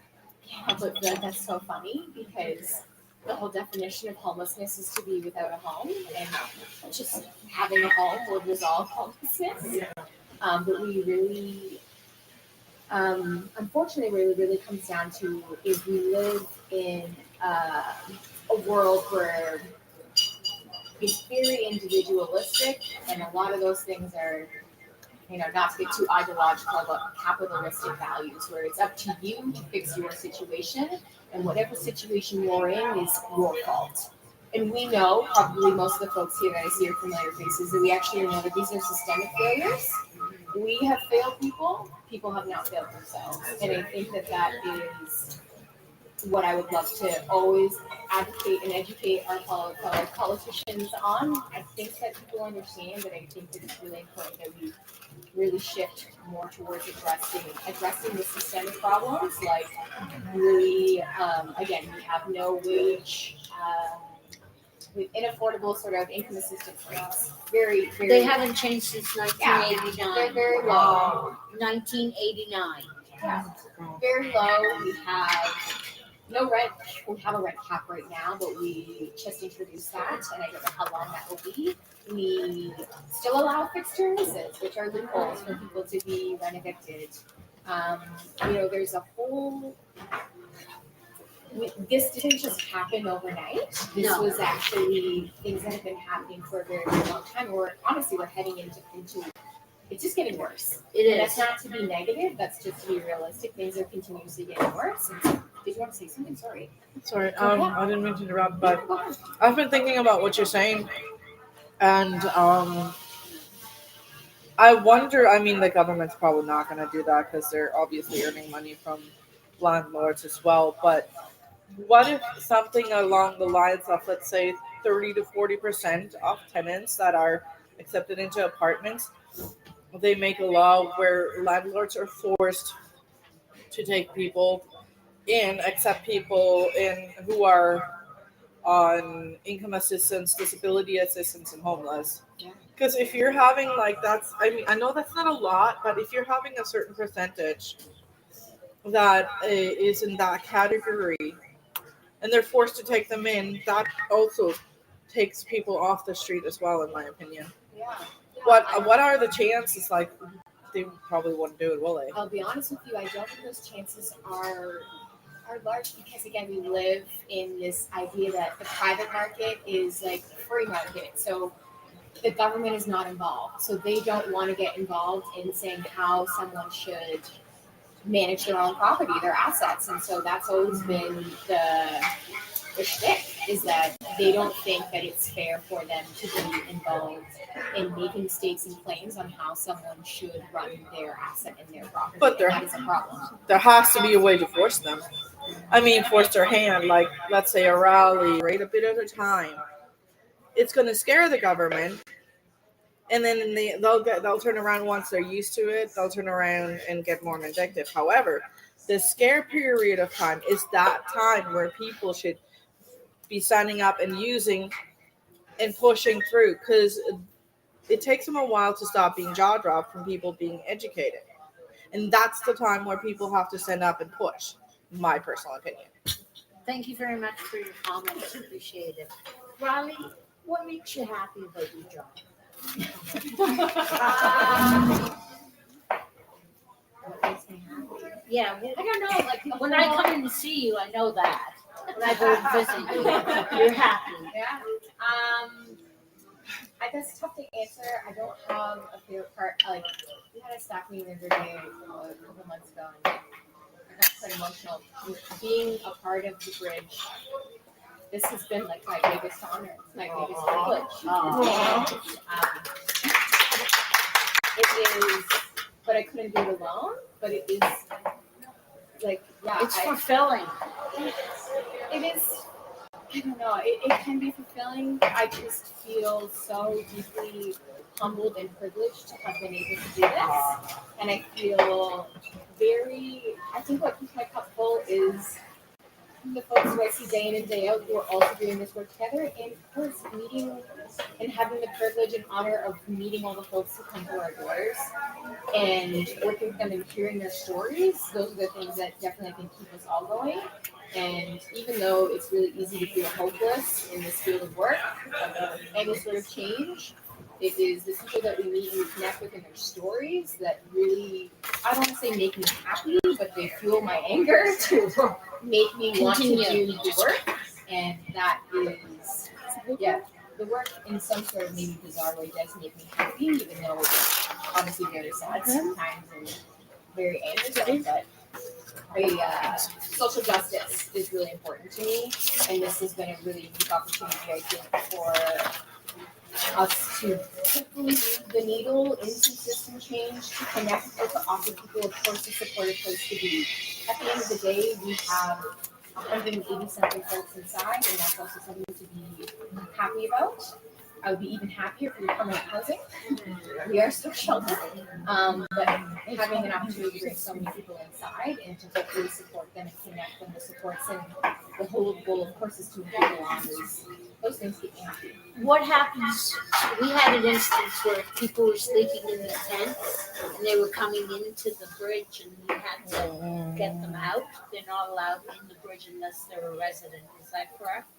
can't help but feel like that's so funny because the whole definition of homelessness is to be without a home, and just having a home would resolve homelessness. But we really, unfortunately, what it really comes down to is we live in a world where it's very individualistic, and a lot of those things are, not to get too ideological, but capitalistic values, where it's up to you to fix your situation, and whatever situation you're in is your fault. And we know, probably most of the folks here that I see are familiar faces, that we actually know that these are systemic failures. We have failed people, people have not failed themselves. And I think that is what I would love to always advocate and educate our politicians on. I think that people understand, but I think that it's really important that we really shift more towards addressing the systemic problems. Like really, again, we have no wage, with inaffordable sort of income assistance rates. Very, very. They haven't changed since 1989. Yeah, they're very low. 1989. Yeah, very low. We have no rent. We have a rent cap right now, but we just introduced that, and I don't know how long that will be. We still allow fixed terraces, which are loopholes for people to be rent evicted. There's a whole. This didn't just happen overnight. This was actually things that have been happening for a very, very long time. We're heading into it's just getting worse. It is. That's not to be negative. That's just to be realistic. Things are continuously getting worse. Did you want to say something? Sorry. Sorry, I didn't mean to interrupt, but I've been thinking about what you're saying, and I wonder. I mean, the government's probably not going to do that because they're obviously earning money from landlords as well. But what if something along the lines of, let's say, 30 to 40% of tenants that are accepted into apartments, they make a law where landlords are forced to take people in, accept people in who are on income assistance, disability assistance, and homeless. Because if you're having I know that's not a lot, but if you're having a certain percentage that is in that category, and they're forced to take them in, that also takes people off the street as well, in my opinion. Yeah. What are the chances? Like, they probably wouldn't do it, will they? I'll be honest with you. I don't think those chances are large because, again, we live in this idea that the private market is like free market. So the government is not involved. So they don't want to get involved in saying how someone should manage their own property, their assets. And so that's always been the shtick, is that they don't think that it's fair for them to be involved in making states and claims on how someone should run their asset and their property. But that is a problem. There has to be a way to force them. I mean, force their hand, like, let's say a rally, right, a bit at a time. It's going to scare the government, and then they'll turn around once they're used to it. They'll turn around and get more vindictive. However, the scare period of time is that time where people should be standing up and using and pushing through, because it takes them a while to stop being jaw dropped from people being educated. And that's the time where people have to stand up and push, in my personal opinion. Thank you very much for your comments. Appreciate it. Riley, what makes you happy about your job? What makes me happy? Yeah, well, I don't know, like, when I come in and see you, I know that. When I go and visit you, you're happy. Yeah. I guess it's tough to answer. I don't have a favorite part. Like, we had a staff meeting the other day a couple months ago, and I got quite emotional. Being a part of the bridge, this has been like my biggest honor, my biggest privilege. It is, but I couldn't do it alone. But it is like, yeah, It's fulfilling. it is. I don't know. It can be fulfilling. I just feel so deeply humbled and privileged to have been able to do this. And I feel I think what keeps my cup full is the folks who I see day in and day out who are also doing this work together. And of course, meeting and having the privilege and honor of meeting all the folks who come to our doors and working with them and hearing their stories. Those are the things that definitely I think keep us all going. And even though it's really easy to feel hopeless in this field of work, any sort of change, it is the people that we meet and we connect with and their stories that really, I don't want to say make me happy, but they fuel my anger to make me want to do the work. And that is, yeah, the work in some sort of maybe bizarre way does make me happy, even though it's obviously very sad sometimes and very angry, but social justice is really important to me, and this has been a really unique opportunity, I think, for us to hopefully move the needle into system change, to connect people, to offer people, of course, a supportive place to be. At the end of the day, we have 180 something folks inside, and that's also something to be happy about. I would be even happier if we were permanent housing. We are still sheltered, but having an opportunity to bring so many people inside and to hopefully support them and connect them with supports, and the whole goal, of course, is to move people on. Those things get me happy. What happens? We had an instance where people were sleeping in the tents and they were coming into the bridge, and we had to get them out. They're not allowed in the bridge unless they're a resident. Is that correct?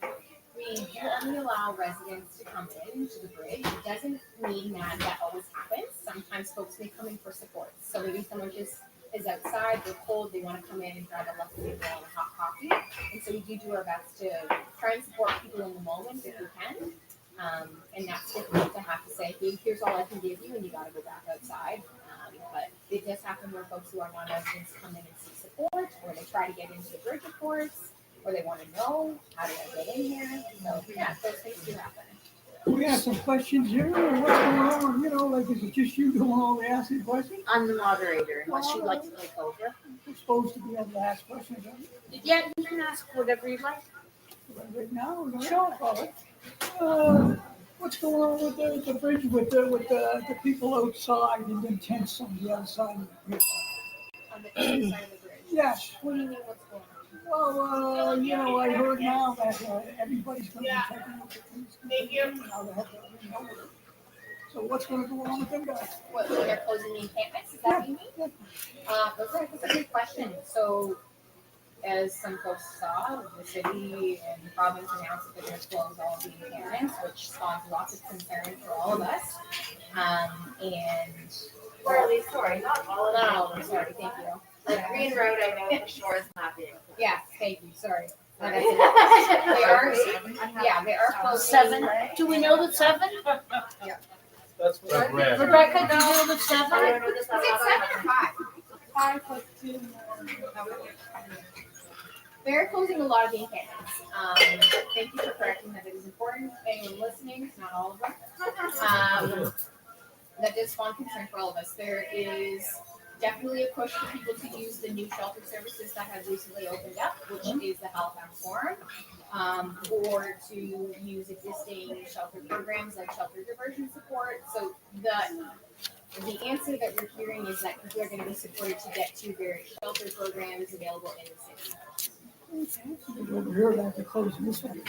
We do only allow residents to come into the bridge. It doesn't mean that always happens. Sometimes folks may come in for support. So maybe someone just is outside, they're cold, they want to come in and grab a leftover and a hot coffee. And so we do our best to try and support people in the moment if we can. And that's difficult to have to say, hey, here's all I can give you, and you got to go back outside. But it does happen where folks who are non-residents come in and seek support, or they try to get into the bridge reports, or they want to know, how do I get in here? So, yeah, those things do happen. We have some questions here. What's going on? You know, like, is it just you doing all the asking questions? I'm the moderator, unless you'd like to take over. You're supposed to be able to ask questions. Yeah, you can ask whatever you like. Right now, what's going on with the bridge with the people outside and then tents on the other side of the bridge? On the other side of the bridge. Yes. What do you mean, what's going on? Well, you know, I heard now that everybody's going to be taking up the police. Thank you. Now they have to remove it. So what's going to go on with them guys? What, when they're closing the encampments? Is that what you mean? That's a good question. So, as some folks saw, the city and the province announced that they're going to close all of the encampments, which spawned lots of concern for all of us. Or at least, sorry, not all of them. Not all of them, sorry, thank you. Like Green Road, I know for sure is not being. Yeah, thank you, sorry. They are closing. 7? Do we know the 7? That's what I've read. Rebecca, do you know the 7? I don't know this Is it 7 or 5? 5 plus 2 They're closing a lot of the encampments. Thank you for correcting that. It is important. Anyone listening, not all of them. That does spawn concern for all of us. There is definitely a push for people to use the new shelter services that have recently opened up, which is the Halifax Forum, or to use existing shelter programs like shelter diversion support. So the answer that we're hearing is that people are going to be supported to get to various shelter programs available in the city. Over here, they have to close this one.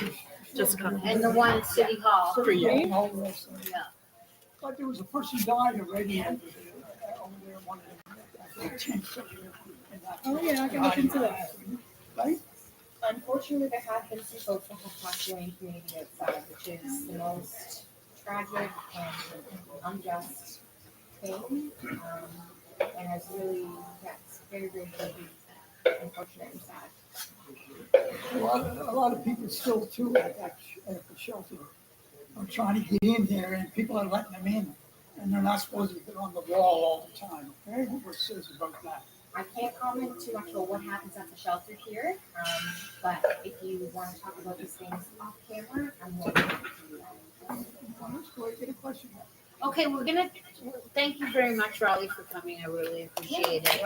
Just come. And the one at City Hall. For you. Yeah. Yeah. But there was a person died already over there, one of the tents over there. Oh, yeah, I can look into that. Right? Unfortunately, there have been some folks that have passed away in community outside, which is the most tragic and unjust thing. And has really very, very unfortunate and sad. A lot of people still too at the shelter are trying to get in there, and people are letting them in, and they're not supposed to be on the wall all the time. Okay, what says about that? I can't comment too much about what happens at the shelter here, but if you want to talk about these things off camera, I'm more than happy to do that. Let's go get a question. Okay, thank you very much, Raleigh, for coming. I really appreciate it.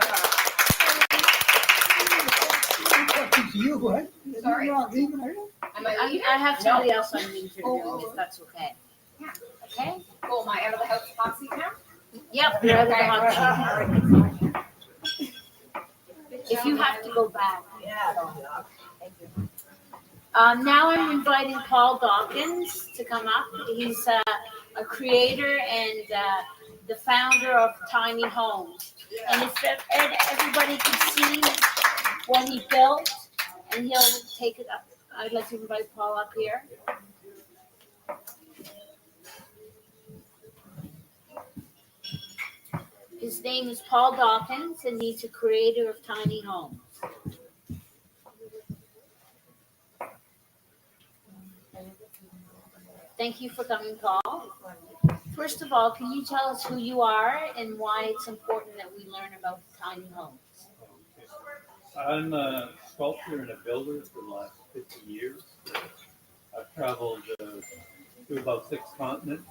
Questions to you, go ahead. Sorry. You're not leaving, are you? I have somebody else I'm interviewing, if that's okay. Yeah, okay. Cool, am I out of the house hot seat now? Yep, you're out of the hot seat. If you have to go back. Yeah. Thank you. Now I'm inviting Paul Dawkins to come up. He's a creator and the founder of Tiny Homes. And if everybody can see what he built, and he'll take it up. I'd like to invite Paul up here. His name is Paul Dawkins, and he's a creator of Tiny Homes. Thank you for coming, Paul. First of all, can you tell us who you are and why it's important that we learn about tiny homes? I'm a sculptor and a builder for the last 50 years. I've traveled through about 6 continents.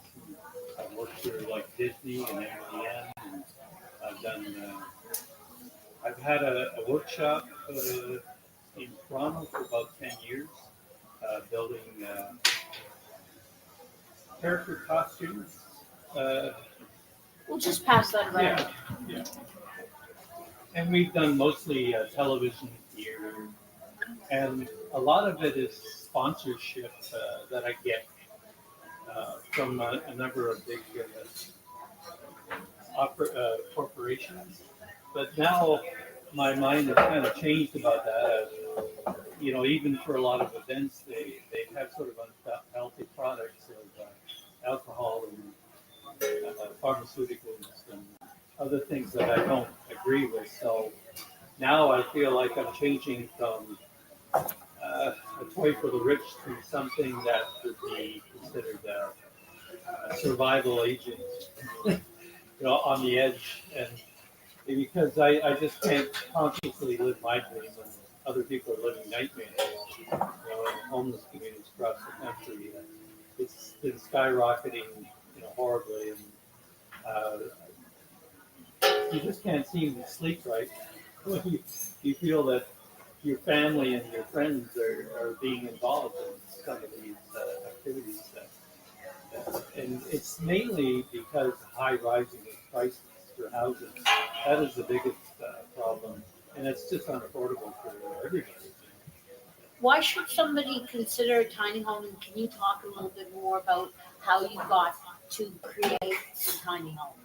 I've worked for like Disney and MGM, and I've had a workshop in Toronto for about 10 years, building character costumes. We'll just pass that around. Yeah. And we've done mostly television here, and a lot of it is sponsorship that I get from a number of big corporations. But now my mind has kind of changed about that. You know, even for a lot of events, they have sort of unhealthy products of alcohol and pharmaceuticals and other things that I don't agree with. So now I feel like I'm changing from a toy for the rich to something that would be considered a survival agent, you know, on the edge. And because I just can't consciously live my dream when other people are living nightmares. You know, in homeless communities across the country, it's been skyrocketing, you know, horribly, and you just can't seem to sleep right. You feel that your family and your friends are being involved in some of these activities. And it's mainly because high rising prices for housing. That is the biggest problem, and it's just unaffordable for everybody. Why should somebody consider a tiny home? And can you talk a little bit more about how you got to create some tiny homes?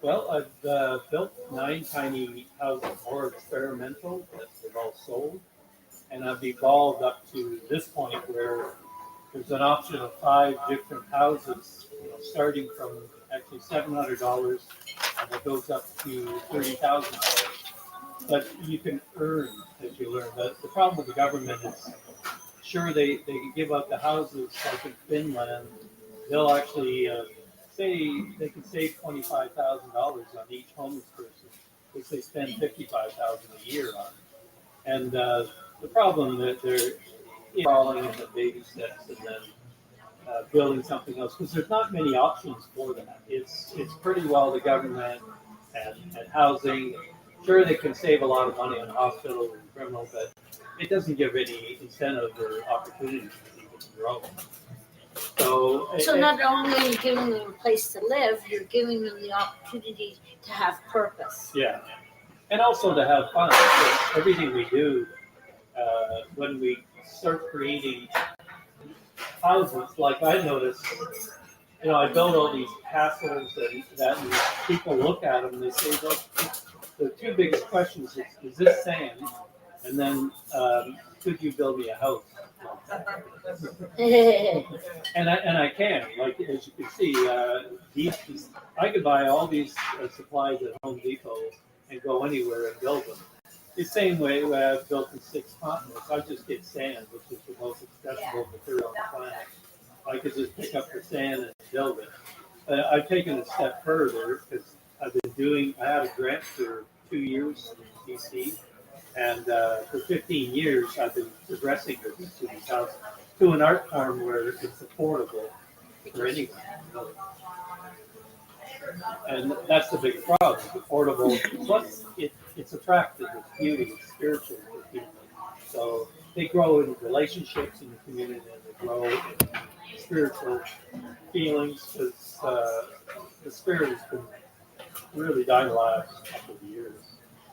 Well, I've built 9 tiny houses, more experimental, that they've all sold. And I've evolved up to this point where there's an option of 5 different houses, you know, starting from actually $700, and it goes up to $30,000. But you can earn as you learn. The problem with the government is, sure, they can give out the houses like in Finland. They'll actually say they can save $25,000 on each homeless person, which they spend $55,000 a year on. And the problem that they're falling in the baby steps and then building something else, because there's not many options for that. It's pretty well the government and housing. Sure, they can save a lot of money on hospitals and criminal, but it doesn't give any incentive or opportunity for people to grow. So not only are you giving them a place to live, you're giving them the opportunity to have purpose. Yeah, and also to have fun. So everything we do, when we start creating houses, like I noticed, you know, I build all these castles and people look at them and they say, look, the 2 biggest questions is this sand? And then, could you build me a house? and I can, like, as you can see, I could buy all these supplies at Home Depot and go anywhere and build them. The same way I've built in 6 continents. I just get sand, which is the most accessible material on the planet. I could just pick up the sand and build it. I've taken a step further because I had a grant for 2 years in DC, and for 15 years I've been progressing with these houses to an art form where it's affordable for anyone. And that's the big problem. It's affordable, plus it's attractive, it's beauty, it's spiritual for people. So they grow in relationships in the community, and they grow in spiritual feelings, because the spirit has been really dying the last couple of years.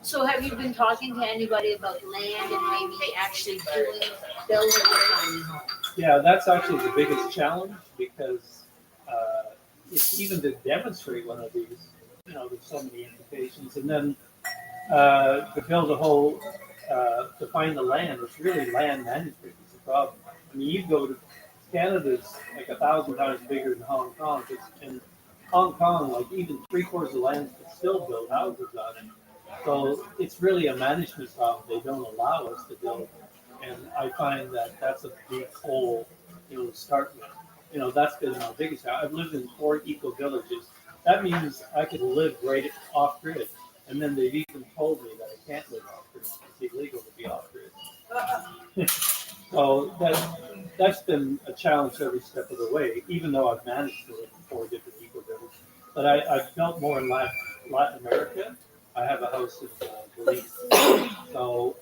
So have you been talking to anybody about land and maybe actually building a tiny home? Yeah, that's actually the biggest challenge, because it's even to demonstrate one of these, there's so many implications. And then to build a whole, to find the land, it's really land management is the problem. I mean, you go to Canada's like 1,000 times bigger than Hong Kong. In Hong Kong, like even 3/4 of the land can still build houses on it. So it's really a management problem. They don't allow us to build. And I find that that's a big hole, to start with. That's been my biggest challenge. I've lived in 4 eco villages. That means I could live right off grid. And then they've even told me that I can't live off grid. It's illegal to be off grid. So that's been a challenge every step of the way, even though I've managed to live in 4 different eco villages. But I've built more in Latin America. I have a house in Belize. So,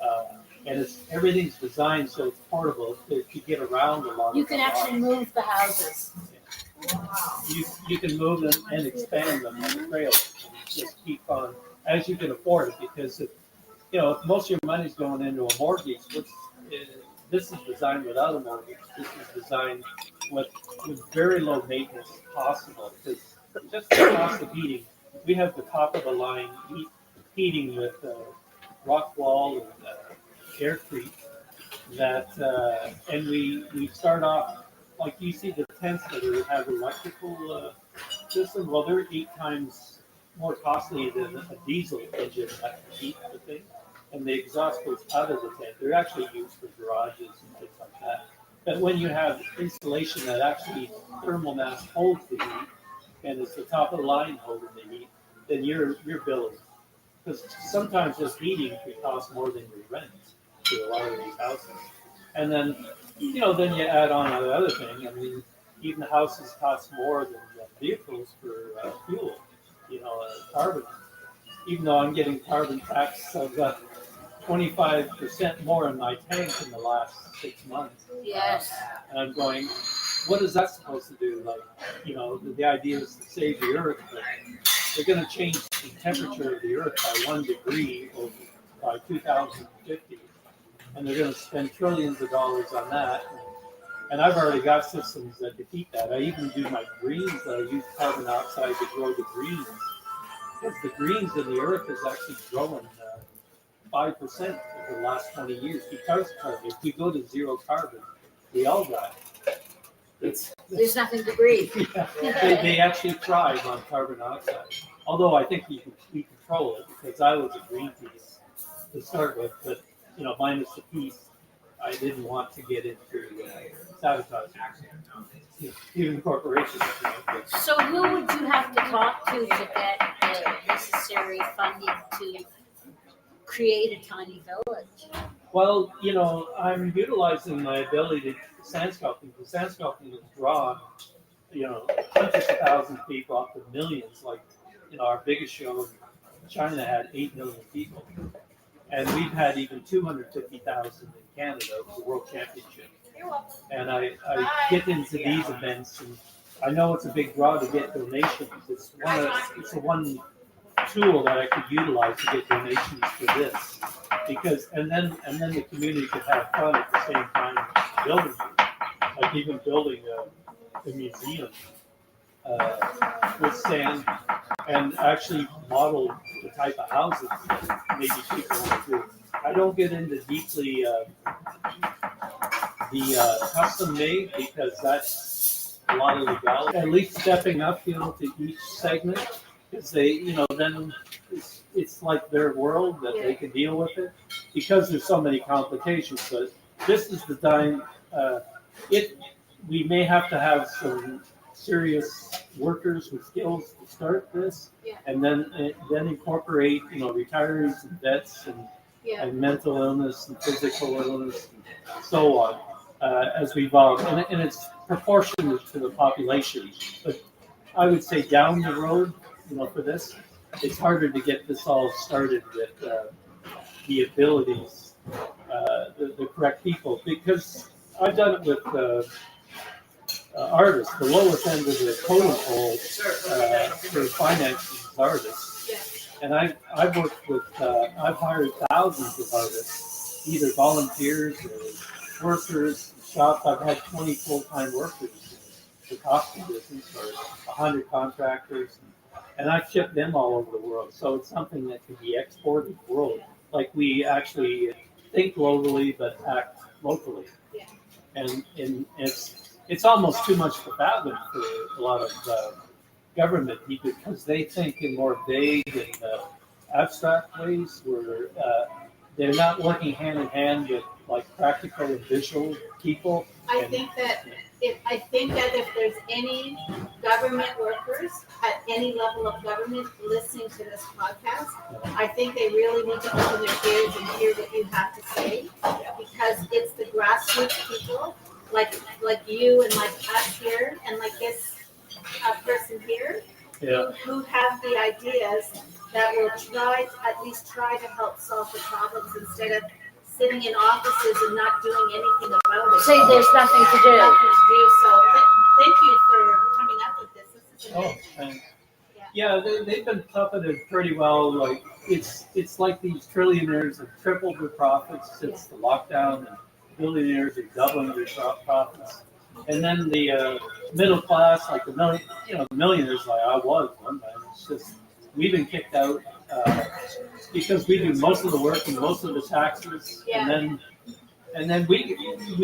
and everything's designed so it's portable to get around a lot. You can actually move the houses. You can move them and expand them on the trails. Just keep on as you can afford it, because if most of your money's going into a mortgage, this is designed without a mortgage. This is designed with very low maintenance possible, because just the cost of heating, we have the top of the line heating with rock wall and aircrete and we start off like you see the tents that have electrical system. Well, they're 8 times more costly than a diesel engine that can heat the thing, and the exhaust goes out of the tent. They're actually used for garages and things like that. But when you have insulation that actually thermal mass holds the heat, and it's the top of the line holding the heat, then you're billing. Because sometimes this heating can cost more than your rent to a lot of these houses. And then, then you add on the other thing. I mean, even houses cost more than vehicles for fuel, carbon. Even though I'm getting carbon tax of 25% more in my tank in the last 6 months. Yes. And I'm going, what is that supposed to do? Like, the idea is to save the earth, but they're going to change the temperature of the earth by 1 degree by 2050. And they're going to spend trillions of dollars on that. And I've already got systems that defeat that. I even do my greens that I use carbon dioxide to grow the greens. Because the greens in the earth is actually growing 5% over the last 20 years because of carbon. If we go to zero carbon, we all die. There's nothing to breathe. Yeah, they actually thrive on carbon dioxide. Although I think we control it, because I was a Greenpeace to start with, but minus the piece, I didn't want to get into sabotage. Even corporations. So who would you have to talk to get the necessary funding to create a tiny village? Well, I'm utilizing my ability to sand sculpting. The sand sculpting has drawn, hundreds of thousands of people up to millions. Like, our biggest show in China had 8 million people. And we've had even 250,000 in Canada for the World Championship. And I get into these events, and I know it's a big draw to get donations. It's one tool that I could utilize to get donations for this, because and then the community could have fun at the same time building it. Like even building a museum with sand, and actually model the type of houses that maybe people want to do. I don't get into deeply the custom made, because that's a lot of legality. At least stepping up, to each segment, because they, then it's like their world that they can deal with it because there's so many complications. But this is the time. We may have to have some serious workers with skills to start this, and then incorporate retirees and vets and mental illness and physical illness and so on as we evolve, and it's proportionate to the population. But I would say down the road, for this, it's harder to get this all started with the abilities, the correct people, because I've done it with artists. The lowest end of the totem pole for financing is artists. And I've worked with, I've hired thousands of artists, either volunteers or workers, shops. I've had 20 full-time workers in the costume business, or 100 contractors, and I've shipped them all over the world. So it's something that can be exported the world. Like we actually think globally but act locally. And it's almost too much to fathom for a lot of government people, because they think in more vague and abstract ways, where they're not working hand in hand with like practical and visual people. I think that if there's any government workers at any level of government listening to this podcast, I think they really need to open their ears and hear what you have to say, because it's the grassroots people like you and like us here and like this person here who have the ideas that will at least try to help solve the problems, instead of sitting in offices and not doing anything about it. Say there's nothing to do. Nothing to do. So thank you for coming up with this. This is amazing. Thanks. Yeah, they've been toughing it pretty well. Like it's like these trillionaires have tripled their profits since the lockdown, and billionaires are doubling their profits. And then the middle class, like the millionaires, like I was one time. It's just we've been kicked out because we do most of the work and most of the taxes, and then we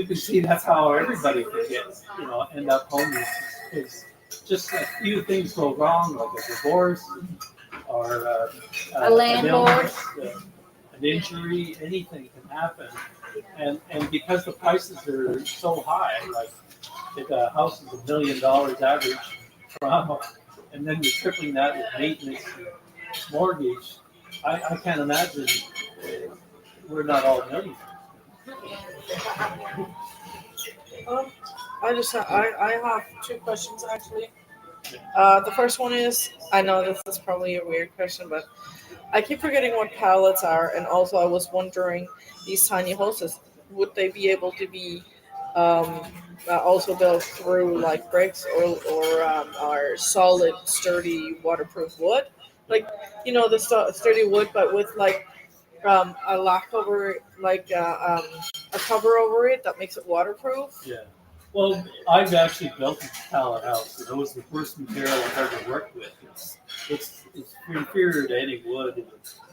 can see that's how everybody can get end up homeless. It's just a few things go wrong, like a divorce or a landlord, an injury, anything can happen. And because the prices are so high, like if a house is $1 million average, and then you're tripling that with maintenance and mortgage, I can't imagine we're not all millionaires. I have two questions actually. The first one is, I know this is probably a weird question, but I keep forgetting what pallets are, and also I was wondering, these tiny houses, would they be able to be also built through like bricks or solid, sturdy, waterproof wood? Like, the sturdy wood, but with like a lock over, like a cover over it that makes it waterproof. Yeah. Well, I've actually built a pallet house, and it was the first material I've ever worked with. It's inferior to any wood,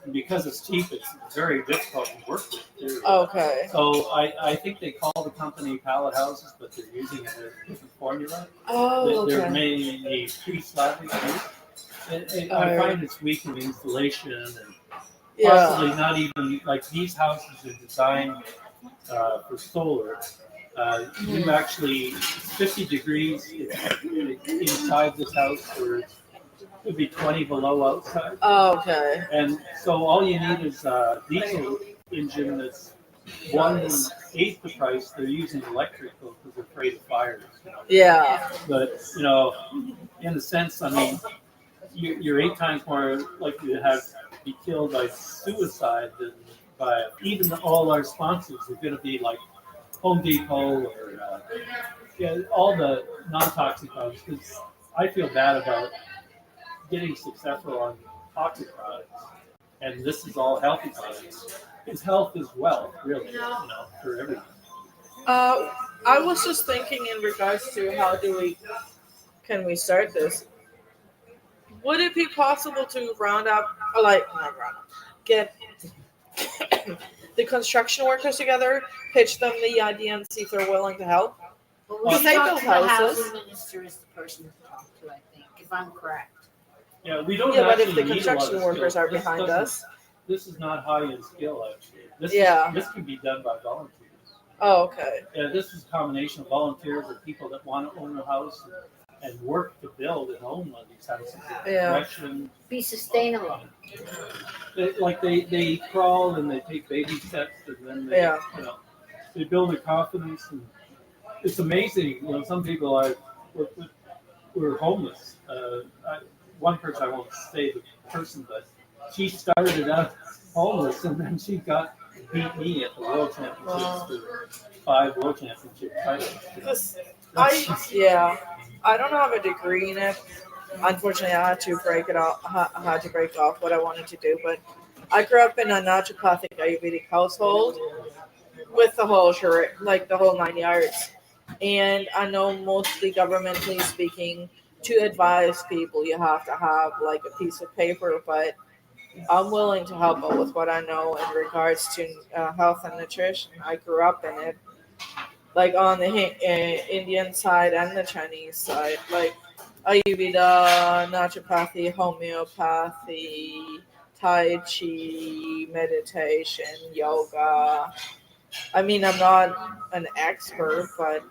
and because it's cheap, it's very difficult to work with too. Okay. So I think they call the company pallet houses, but they're using a different formula. Oh, okay. They're mainly pre-slabbing. And I find it's weak in installation, and possibly not even, like these houses are designed for solar. You actually, 50 degrees inside this house, or it could be 20 below outside. Oh, okay. And so all you need is a diesel engine that's 1/8 the price. They're using electrical because they're afraid of fires. Yeah. But, in a sense, I mean, you're 8 times more likely to be killed by suicide than by, even all our sponsors are going to be like Home Depot or all the non-toxic products, because I feel bad about getting successful on toxic products, and this is all healthy products. It's health is wealth, really, for everyone. I was just thinking in regards to can we start this? Would it be possible to get the construction workers together, pitch them the idea, and see if they're willing to help? Well, they build the houses. housing minister is the person to talk to, I think, if I'm correct. Yeah, we don't. Yeah, but if actually the need a lot construction of workers skills. are This behind doesn't- us, this is not high end skill actually. This can be done by volunteers. Oh, okay. Yeah, this is a combination of volunteers and people that want to own a house and work to build and own one of these houses. Direction. Be sustainable. They crawl and they take baby steps and then they they build their confidence, and it's amazing. Some people I work with were homeless. One person, I won't say the person, but she started out homeless and then she beat me at the World Championships for 5 World Championship titles. I don't have a degree in it. Unfortunately, I had to break off what I wanted to do. But I grew up in a naturopathic Ayurvedic household with the whole the whole 9 yards. And I know mostly governmentally speaking, to advise people, you have to have like a piece of paper, but I'm willing to help out with what I know in regards to health and nutrition. I grew up in it, like on the Indian side and the Chinese side, like Ayurveda, naturopathy, homeopathy, Tai Chi, meditation, yoga. I mean, I'm not an expert, but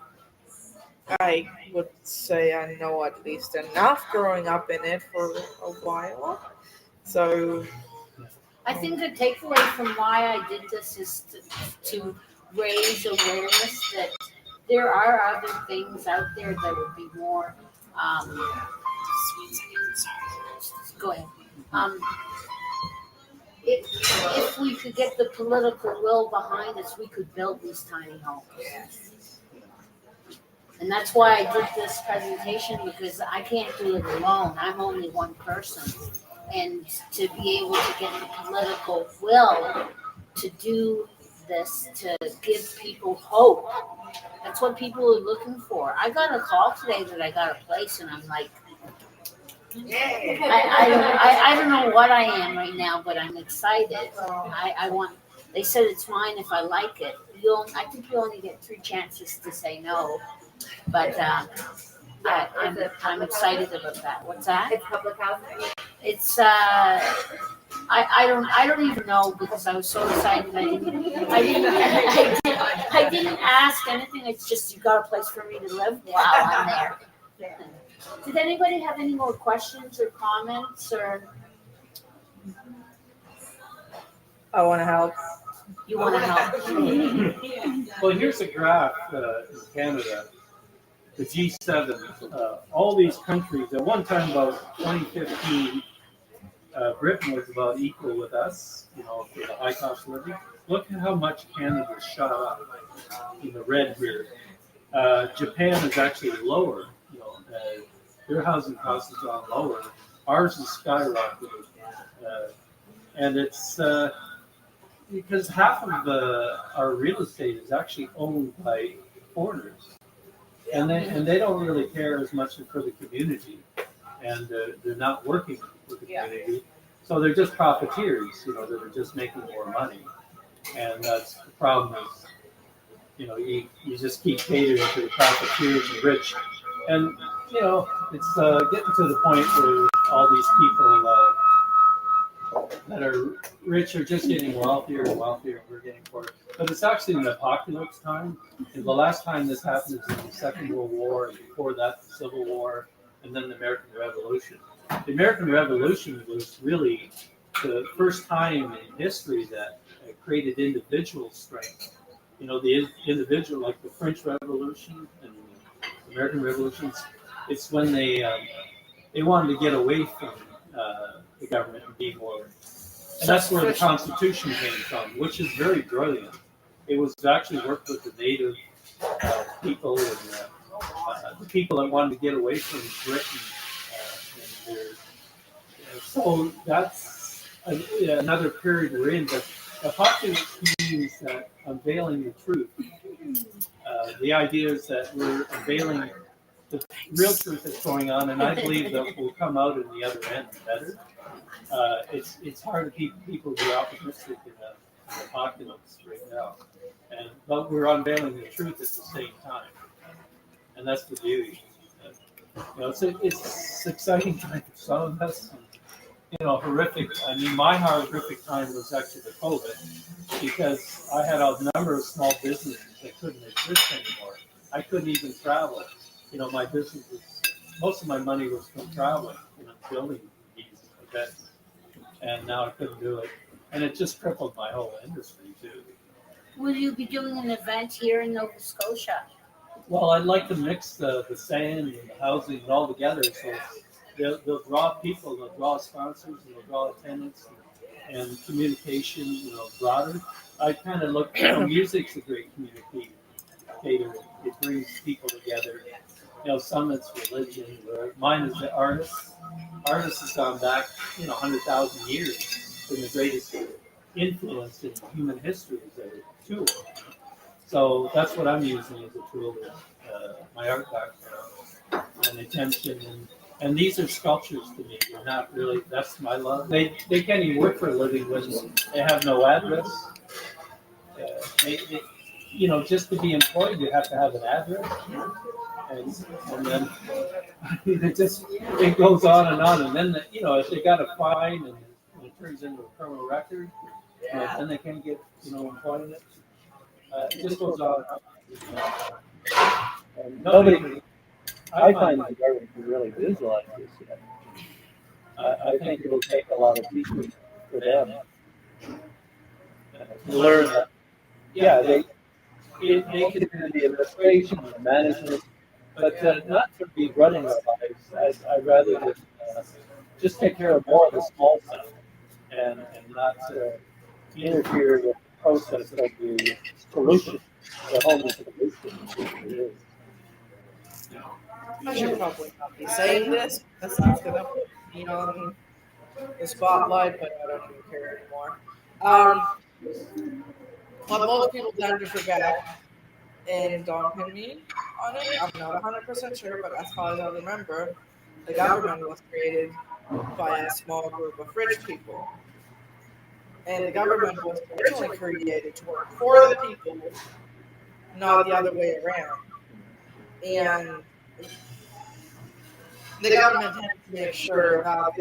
I would say I know at least enough growing up in it for a while. So I think the takeaway from why I did this is to raise awareness that there are other things out there that would be more if we could get the political will behind us, we could build these tiny homes. And that's why I did this presentation, because I can't do it alone. I'm only one person. And to be able to get the political will to do this, to give people hope, that's what people are looking for. I got a call today that I got a place, and I'm like, I don't know what I am right now, but I'm excited. They said it's mine if I like it. I think you only get 3 chances to say no. But I'm excited about that. What's that? It's public housing. It's I don't even know, because I was so excited. I didn't ask anything. It's just you got a place for me to live while I'm there. Did anybody have any more questions or comments or? I want to help. You want to help? Well, here's a graph in Canada. The G7, all these countries, at one time about 2015, Britain was about equal with us, for the high cost of living. Look at how much Canada shot up in the red here. Japan is actually lower, their housing costs has gone lower. Ours is skyrocketed. And it's because half of our real estate is actually owned by foreigners. And they don't really care as much for the community, and they're not working with the community, so they're just profiteers, that are just making more money, and that's the problem. Is, you just keep catering to the profiteers and rich, and it's getting to the point where all these people that are rich are just getting wealthier and wealthier, and we're getting poorer. But it's actually an apocalypse time. And the last time this happened was in the Second World War, and before that, the Civil War, and then the American Revolution. The American Revolution was really the first time in history that created individual strength. The individual, like the French Revolution and the American Revolutions, it's when they wanted to get away from the government and be more. And that's where the Constitution came from, which is very brilliant. It was actually worked with the native people and the people that wanted to get away from Britain. So that's another period we're in. But apocalypse means that unveiling the truth. The idea is that we're unveiling the real truth that's going on, and I believe that we'll come out in the other end better. It's hard to keep people to be optimistic in the apocalypse right now, but we're unveiling the truth at the same time, and that's the beauty. It's exciting time for some of us. horrific. I mean, my horrific time was actually the COVID, because I had a number of small businesses that couldn't exist anymore. I couldn't even travel. My business was, most of my money was from traveling, building these events, and now I couldn't do it, and it just crippled my whole industry too. Will you be doing an event here in Nova Scotia? Well, I'd like to mix the sand and the housing all together, so they'll draw people, they'll draw sponsors, and they'll draw attendance and communication, broader. I kind of look, music's a great communicator. It brings people together. Some it's religion, where mine is the artists. Artists has gone back, 100,000 years, been the greatest influence in human history as a tool. So that's what I'm using as a tool, my art background and attention. And these are sculptures to me. They're not really, that's my love. They can't even work for a living when they have no address. Just to be employed, you have to have an address. And then it goes on. And then, if they got a fine and it turns into a criminal record, then they can't get, employment. It just goes on. And nobody. I find the government can really visualize this yet. I think it will take a lot of teaching for them to learn that. Yeah, they can do the administration, the management, but not to be running their lives. I'd rather just take care of more of the small stuff and not interfere with the process of the solution, the whole solution. I should probably not be saying this. That's not going to put me on the spotlight, but I don't even care anymore. What most people tend to forget, and don't pin me on it, I'm not 100% sure, but as far as I remember, the government was created by a small group of rich people. And the government was originally created to work for the people, not the other way around. And the government has to make sure that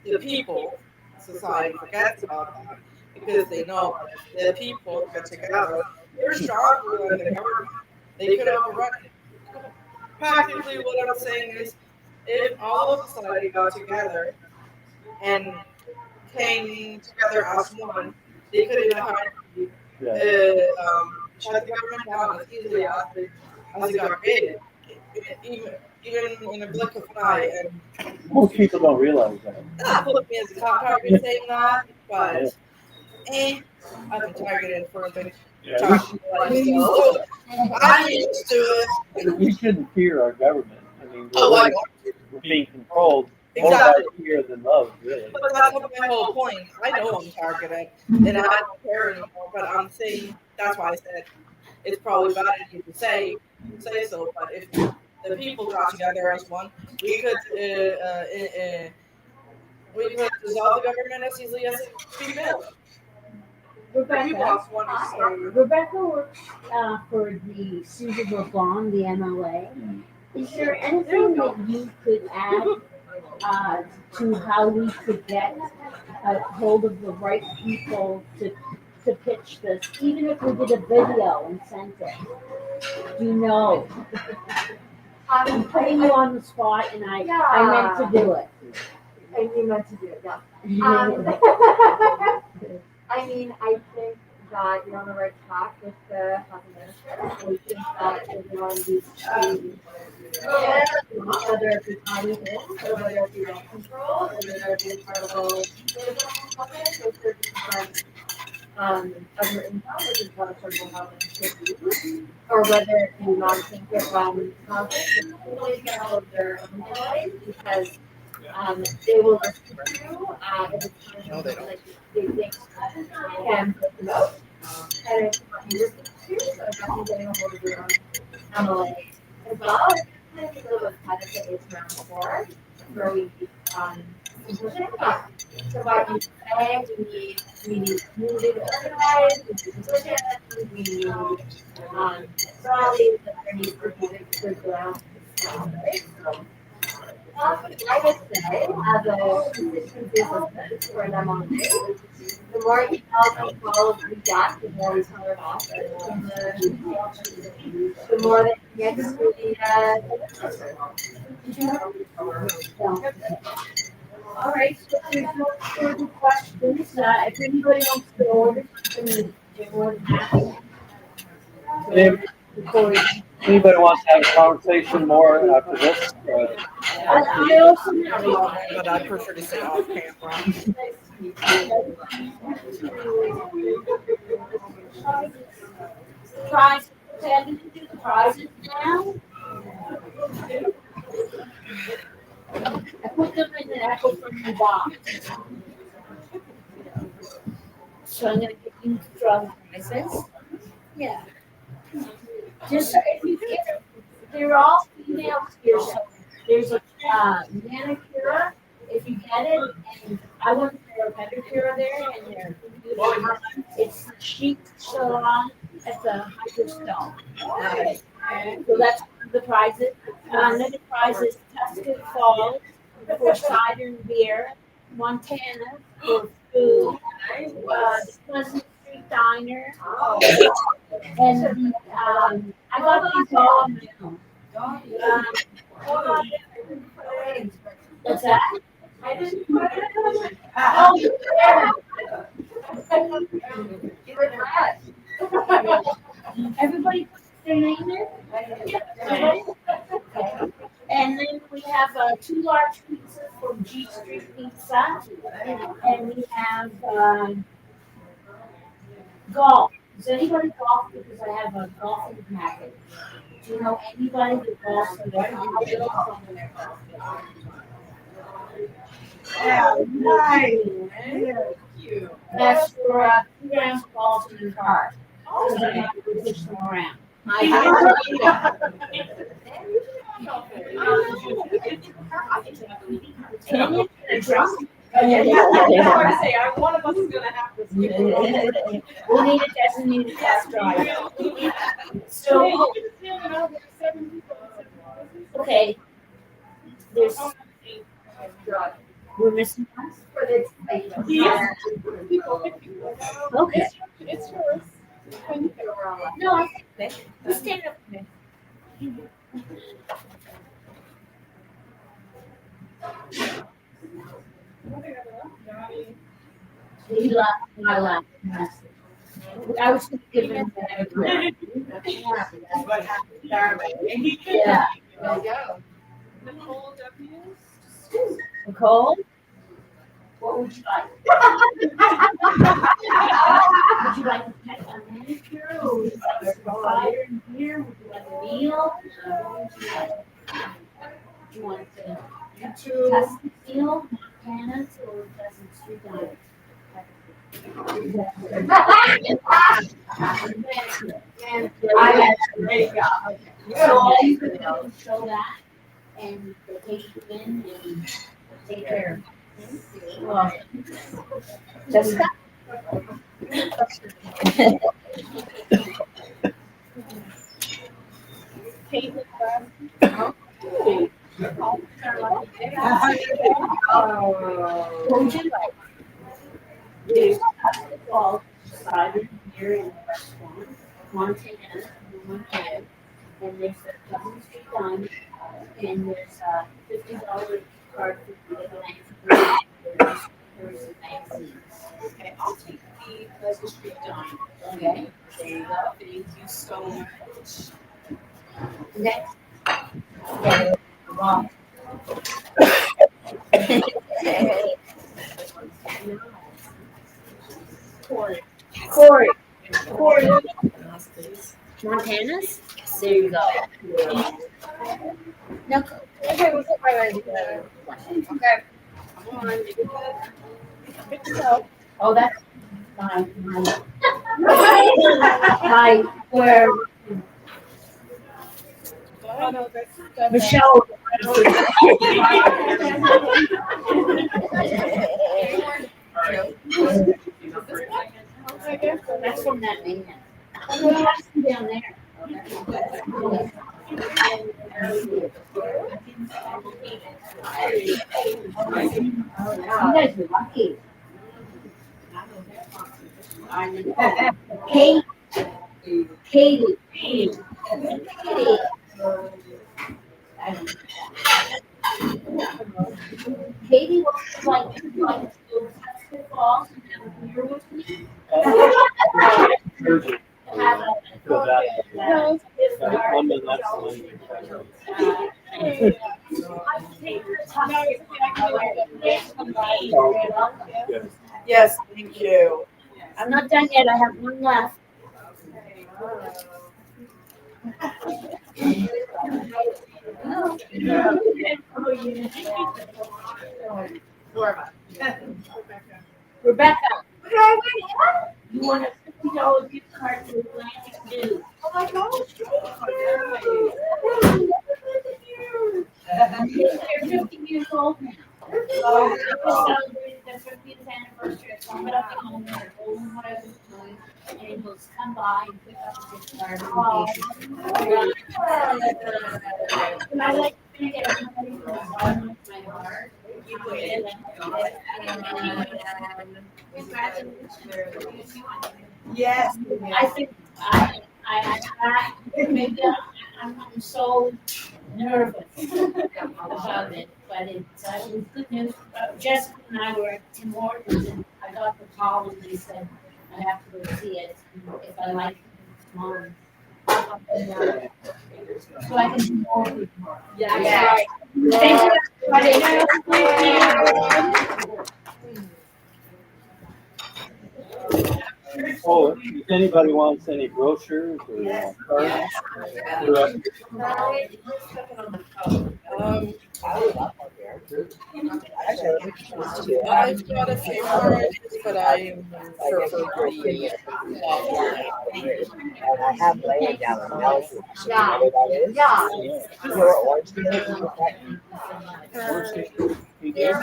the people, society forgets about that, because they know the people get together. They're stronger than the government. They could overrun it. Practically, what I'm saying is, if all of society got together and came together as one, they could even shut the government down as easily as it got created. Even in a blink of an eye. And most people don't realize that. Not put me as a top target saying that, but I've been targeted for the so I'm used to it. We shouldn't fear our government. I mean, we're being controlled more by fear than love, really. But that's my whole point. I know I'm targeted, and I don't care anymore. But I'm saying that's why I said it's probably bad of you to say so. But if the people got together as one, we could dissolve the government as easily as it be built. Rebecca works for the Susan Bourbon, the MLA. Is there anything that you could add to how we could get a hold of the right people to pitch this, even if we did a video and sent it? I'm putting you on the spot, and I meant to do it. And you meant to do it, yeah. I mean, I think that you're on the right track with the health minister. We think that everyone needs to, whether it be tiny things, or whether it be rent control, or whether it be incredible, so 30% of your income, which is what affordable housing should be, or whether it be non-single housing, it's always get all of their employees, because they will listen to you if it's kind of like they think can put them out. And it's what you listen to, so definitely getting a hold of your own MLA as well. I think a little bit competitive is around 4, where we pushing that. So what you say, we need community to organize, we need positions, we need rallies, that there needs to be big ground. I would say, as a consistency assistant for them on day, the more emails and calls we get, the more we tell them off. And the more they can get to the all right, so if there's no further questions, if anybody wants to order something, they're more than happy. Anybody wants to have a conversation more after this? I also know, but I prefer to stay off camera. Prizes, okay, I'm gonna do the prizes now. I put them in an apple from the box. So I'm gonna give you drum prizes. Yeah. Just if you get, they're all females here, so there's a manicure if you get it, and I went for a pedicure there, and they're beautiful. It's the Chic Salon at the Hydrostone. So that's one of the prizes. Another prize is Tuscan Falls for cider and beer, Montana for food, the Pleasant Street Diner, and I got these all on my own. What's that? Oh, yeah. Everybody put their name in? Okay. And then we have 2 large pizzas from G Street Pizza. And we have golf. Does anybody golf? Because I have a golfing package. Do you know anybody that golfs? Yeah, nice. That's for 2 grams of balls in your car. So then you have to push them around. Can you? One of us is gonna have this. We need a designated test driver. So, okay. There's, we're missing one? Okay. It's yours. No, I think that. Just stand up there. He laughed, I laughed. I was just giving him that. Yeah. Nicole W. Nicole? What would you like? Would you like to take a manicure, or would you like a cider and beer? Would you like a meal? Do you want to Tuscan Steel, Montana, or Pleasant Street Diner? So all you can do is show that, and they'll take you in and take care of it. Well, Jessica? What would you like? There's called cider beer in the restaurant, Montana, and there's a Pleasant Street Diner, and there's a $50 card for the magazines. Okay, I'll take the Pleasant Street Diner. Okay. There you go. Thank you so much. Next. Corey. Montana's? There you go. No. Okay, we'll put my Okay. Oh, that's my where Michelle. That's from that man. Down there. You guys are lucky. Katie. Katie. Katie was like to fall and beer with me. I'm in that Yes, thank you. I'm not done yet. I have one left. Rebecca, you want a $50 gift card to Atlantic News. Oh my gosh. You're 50 years old now. Oh, we just celebrated the 50th anniversary of Summit Up and Home, and Golden Horizons Toys, and he'll come by and pick up his card. And I like to think everybody from the bottom of my heart. You put it Yes. I think maybe I'm so nervous about it, but it was good news. Jessica and I were at Tim Hortons, and I got the call, and they said I have to go see it if I like Mom. So I can do more with more. Yeah. Right. Thank you, everybody. Oh, if anybody wants any brochures or cards, I've got a few more ideas, but I prefer the And I have laying down in Dalhousie. You know where that is? Yeah. You know where Orange Field is? yeah,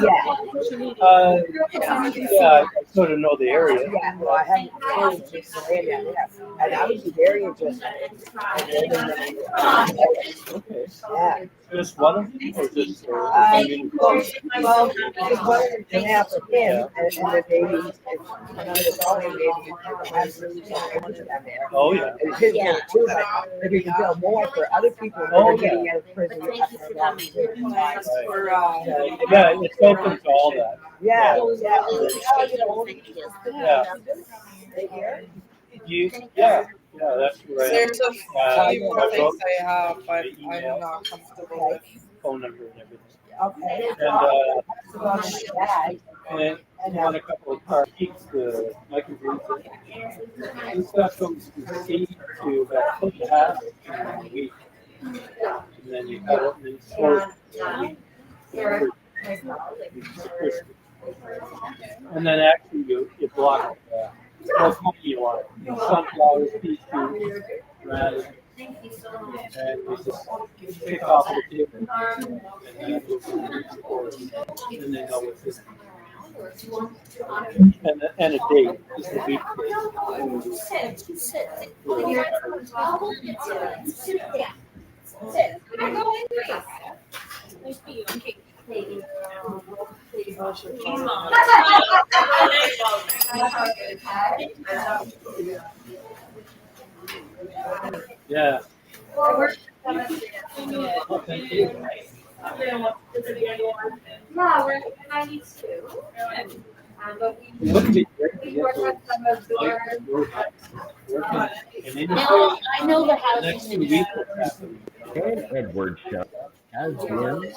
Yeah. I sort of know the area. Yeah, well, I haven't heard just the laying down there. And I would be very interested in Okay. yeah. Just one of them, or just? Well, just wanted to have for him, and then maybe, if another volume, maybe you could absolutely someone down there. Oh, yeah. And his name too, but if you can build more for other people who Oh, are yeah. getting out of prison. Yeah, it's open to all that. Yeah, Yeah. Yeah, that's right. There's a few more I things wrote I have, but my email, I'm not comfortable with. phone number and everything. Okay. And I want a couple of car keys to my computer. This stuff comes from C to about 2.5 in a week. And then you cut it and then store it. And then actually you block what company you want. Sunflowers, peach juice, radish. And we just pick off the table. And then go with this. And a date, just a week Yeah. Oh, thank you. Yeah, we're in 92. But we work with some of the I know the house Next is 2 in weeks will happen. Dan Edwards Show has been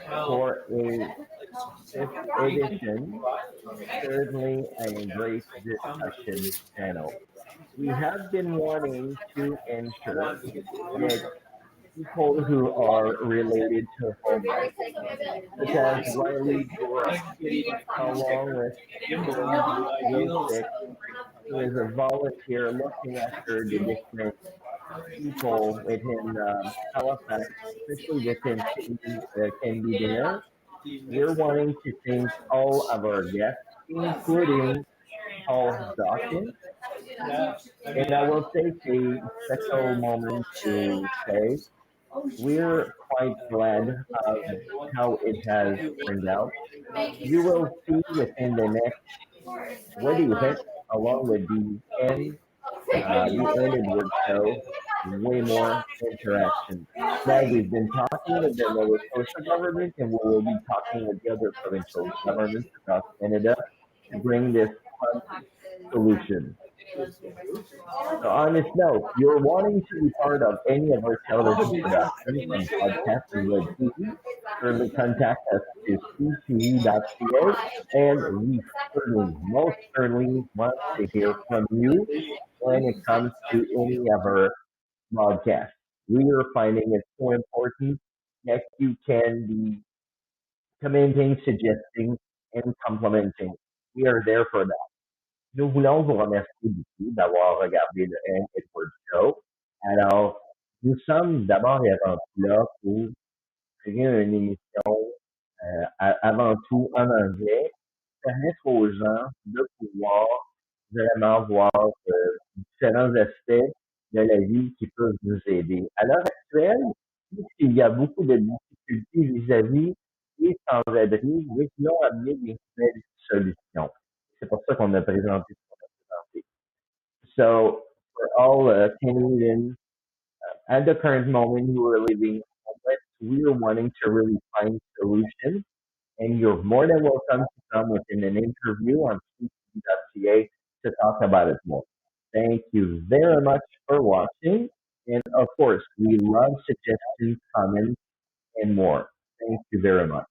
for a fifth edition. Certainly a great discussion panel. We have been wanting to ensure that people who are related to homeless, such as Riley Booroff, along with Wilsick, who is a volunteer looking after the different people within Halifax, especially within Canby there. We're wanting to thank all of our guests, including Paul Dawkins, And I will take a special moment to say we're quite glad of how it has turned out. You will see within the next, what do you think, along with the ended word show, way more interaction. Now we've been talking with the Nova Scotia government and we will be talking with the other provincial governments across Canada to bring this solution. So on this note, if you're wanting to be part of any of our television productions and podcasts and web TV, certainly contact us to ctv.ca and we certainly, most certainly want to hear from you when it comes to any of our broadcasts. We are finding it so important that you can be commenting, suggesting, and complimenting. We are there for that. Nous voulons vous remercier beaucoup d'avoir regardé le N Edward Show. Alors, nous sommes d'abord et avant tout là pour créer une émission avant tout en anglais, permettre aux gens de pouvoir vraiment voir différents aspects de la vie qui peuvent nous aider. À l'heure actuelle, il y a beaucoup de difficultés vis-à-vis des sans-abri, mais qui ont amené des nouvelles solutions. C'est pour ça qu'on a présenté ce qu'on a présenté. So, for all Canadians at the current moment who are living homeless, we are wanting to really find solutions, and you're more than welcome to come within an interview on ctv.ca to talk about it more. Thank you very much for watching, and of course, we love suggestions, comments, and more. Thank you very much.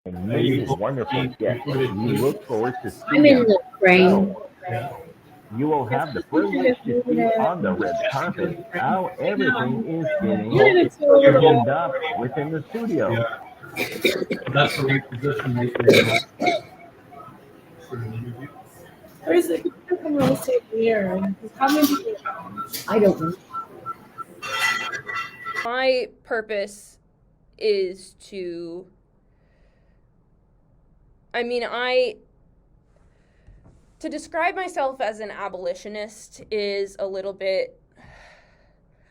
Amazing, wonderful guest. We look forward to I'm seeing in you. the frame. You will have the privilege to see on the red carpet how everything is getting opened up within the studio. That's the right position right there. Or is it from real estate here? How many people? I don't know. My purpose is to, to describe myself as an abolitionist is a little bit,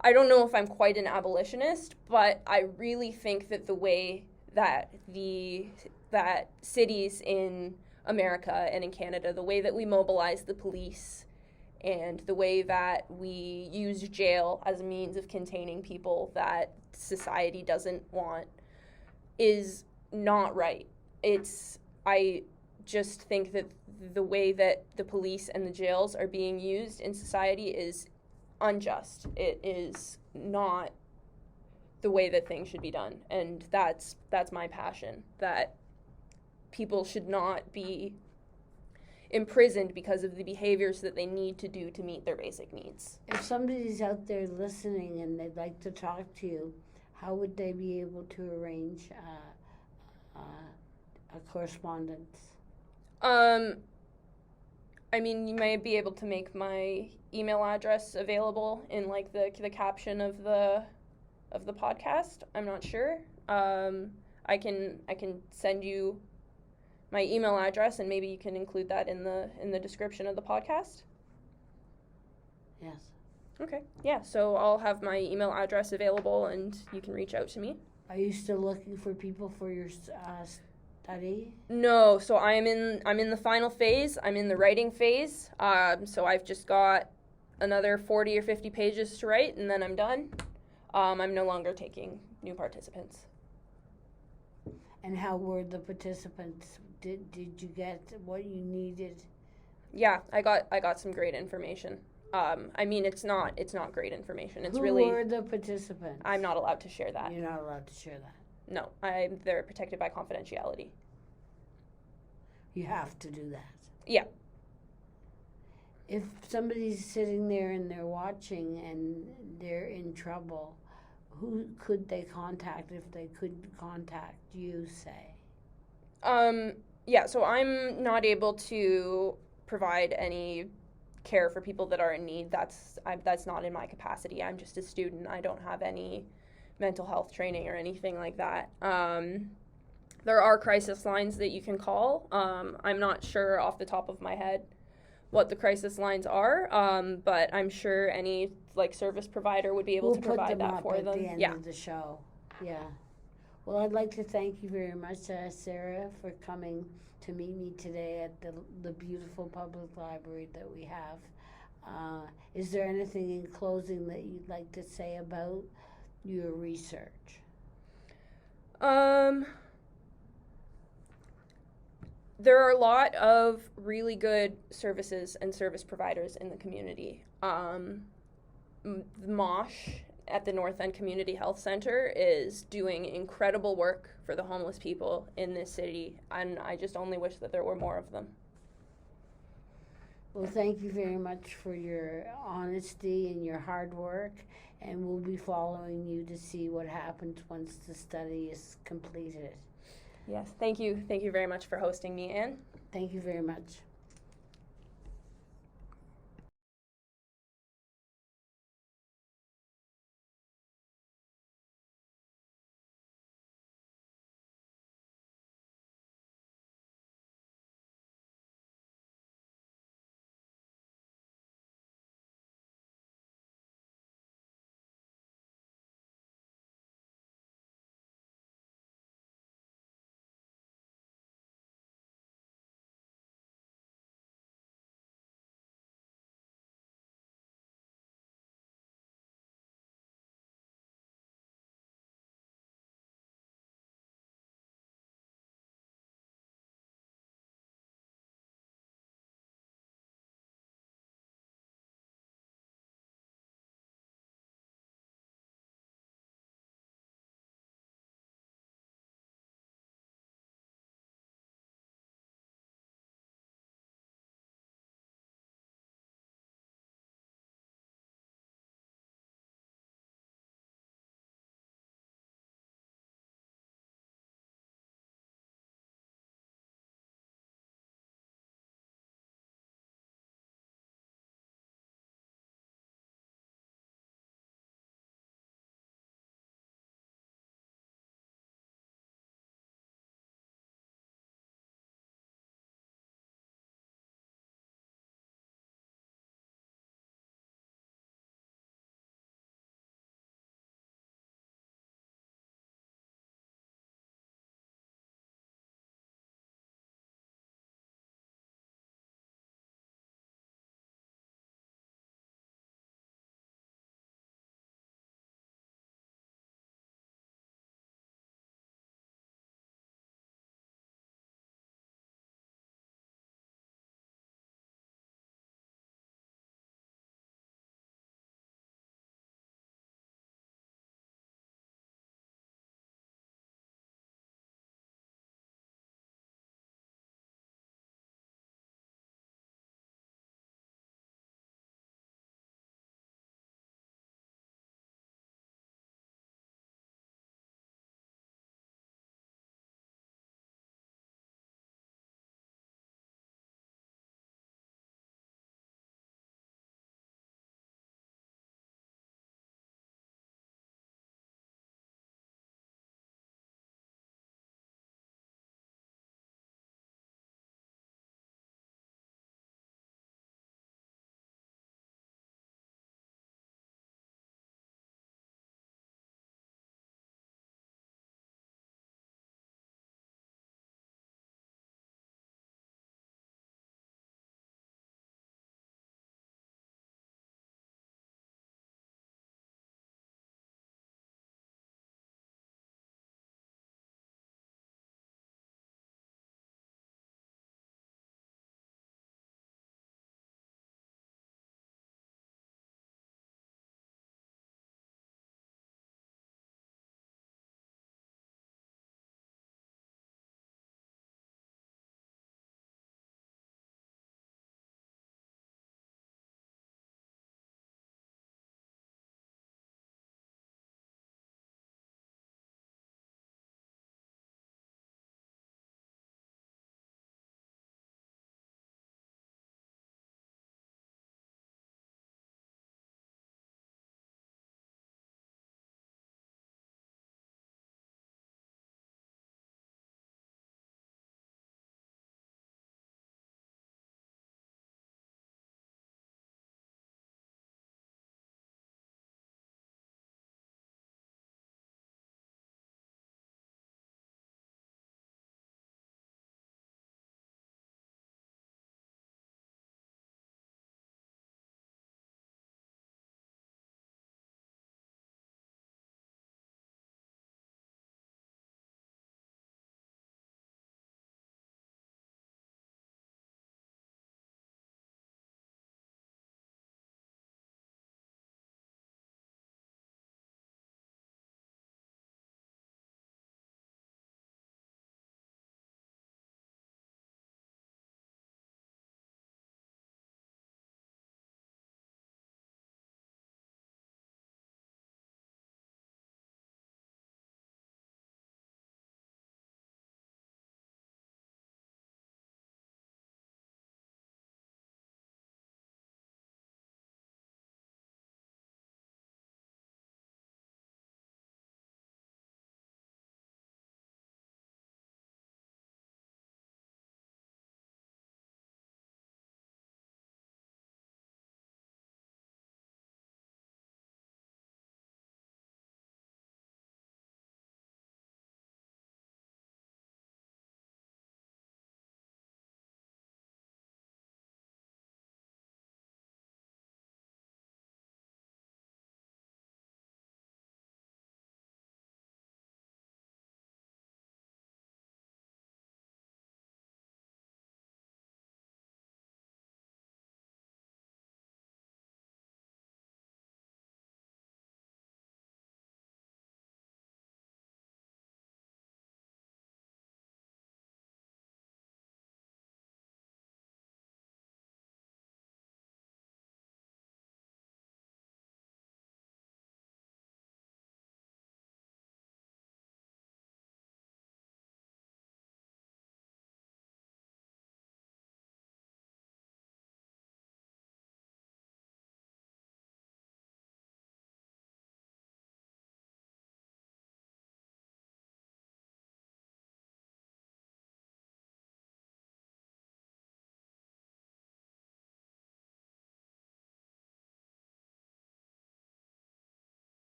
I don't know if I'm quite an abolitionist, but I really think that the way that that cities in America and in Canada, the way that we mobilize the police and the way that we use jail as a means of containing people that society doesn't want is not right. I just think that the way that the police and the jails are being used in society is unjust. It is not the way that things should be done, and that's my passion, that people should not be imprisoned because of the behaviors that they need to do to meet their basic needs. If somebody's out there listening and they'd like to talk to you, how would they be able to arrange a correspondence? You might be able to make my email address available in like the caption of the podcast. I'm not sure. I can send you my email address, and maybe you can include that in the description of the podcast. Yes. Okay. Yeah. So I'll have my email address available, and you can reach out to me. Are you still looking for people for your study? No. So I'm in the final phase. I'm in the writing phase. So I've just got another 40 or 50 pages to write, and then I'm done. I'm no longer taking new participants. And how were the participants? Did you get what you needed? Yeah, I got some great information. It's not great information. It's Who really. Who were the participants? I'm not allowed to share that. You're not allowed to share that. No, they're protected by confidentiality. You have to do that. Yeah. If somebody's sitting there and they're watching and they're in trouble, who could they contact if they could contact you, say? Yeah, so I'm not able to provide any care for people that are in need. That's not in my capacity. I'm just a student. I don't have any mental health training or anything like that. There are crisis lines that you can call. I'm not sure off the top of my head what the crisis lines are, but I'm sure any service provider would be able to provide that for them. We'll put them up at the end of the show. Yeah. Well, I'd like to thank you very much, Sarah, for coming to meet me today at the beautiful public library that we have. Is there anything in closing that you'd like to say about your research? There are a lot of really good services and service providers in the community. MOSH at the North End Community Health Center is doing incredible work for the homeless people in this city, and I just only wish that there were more of them. Well, thank you very much for your honesty and your hard work, and we'll be following you to see what happens once the study is completed. Yes, thank you. Thank you very much for hosting me, Anne. Thank you very much.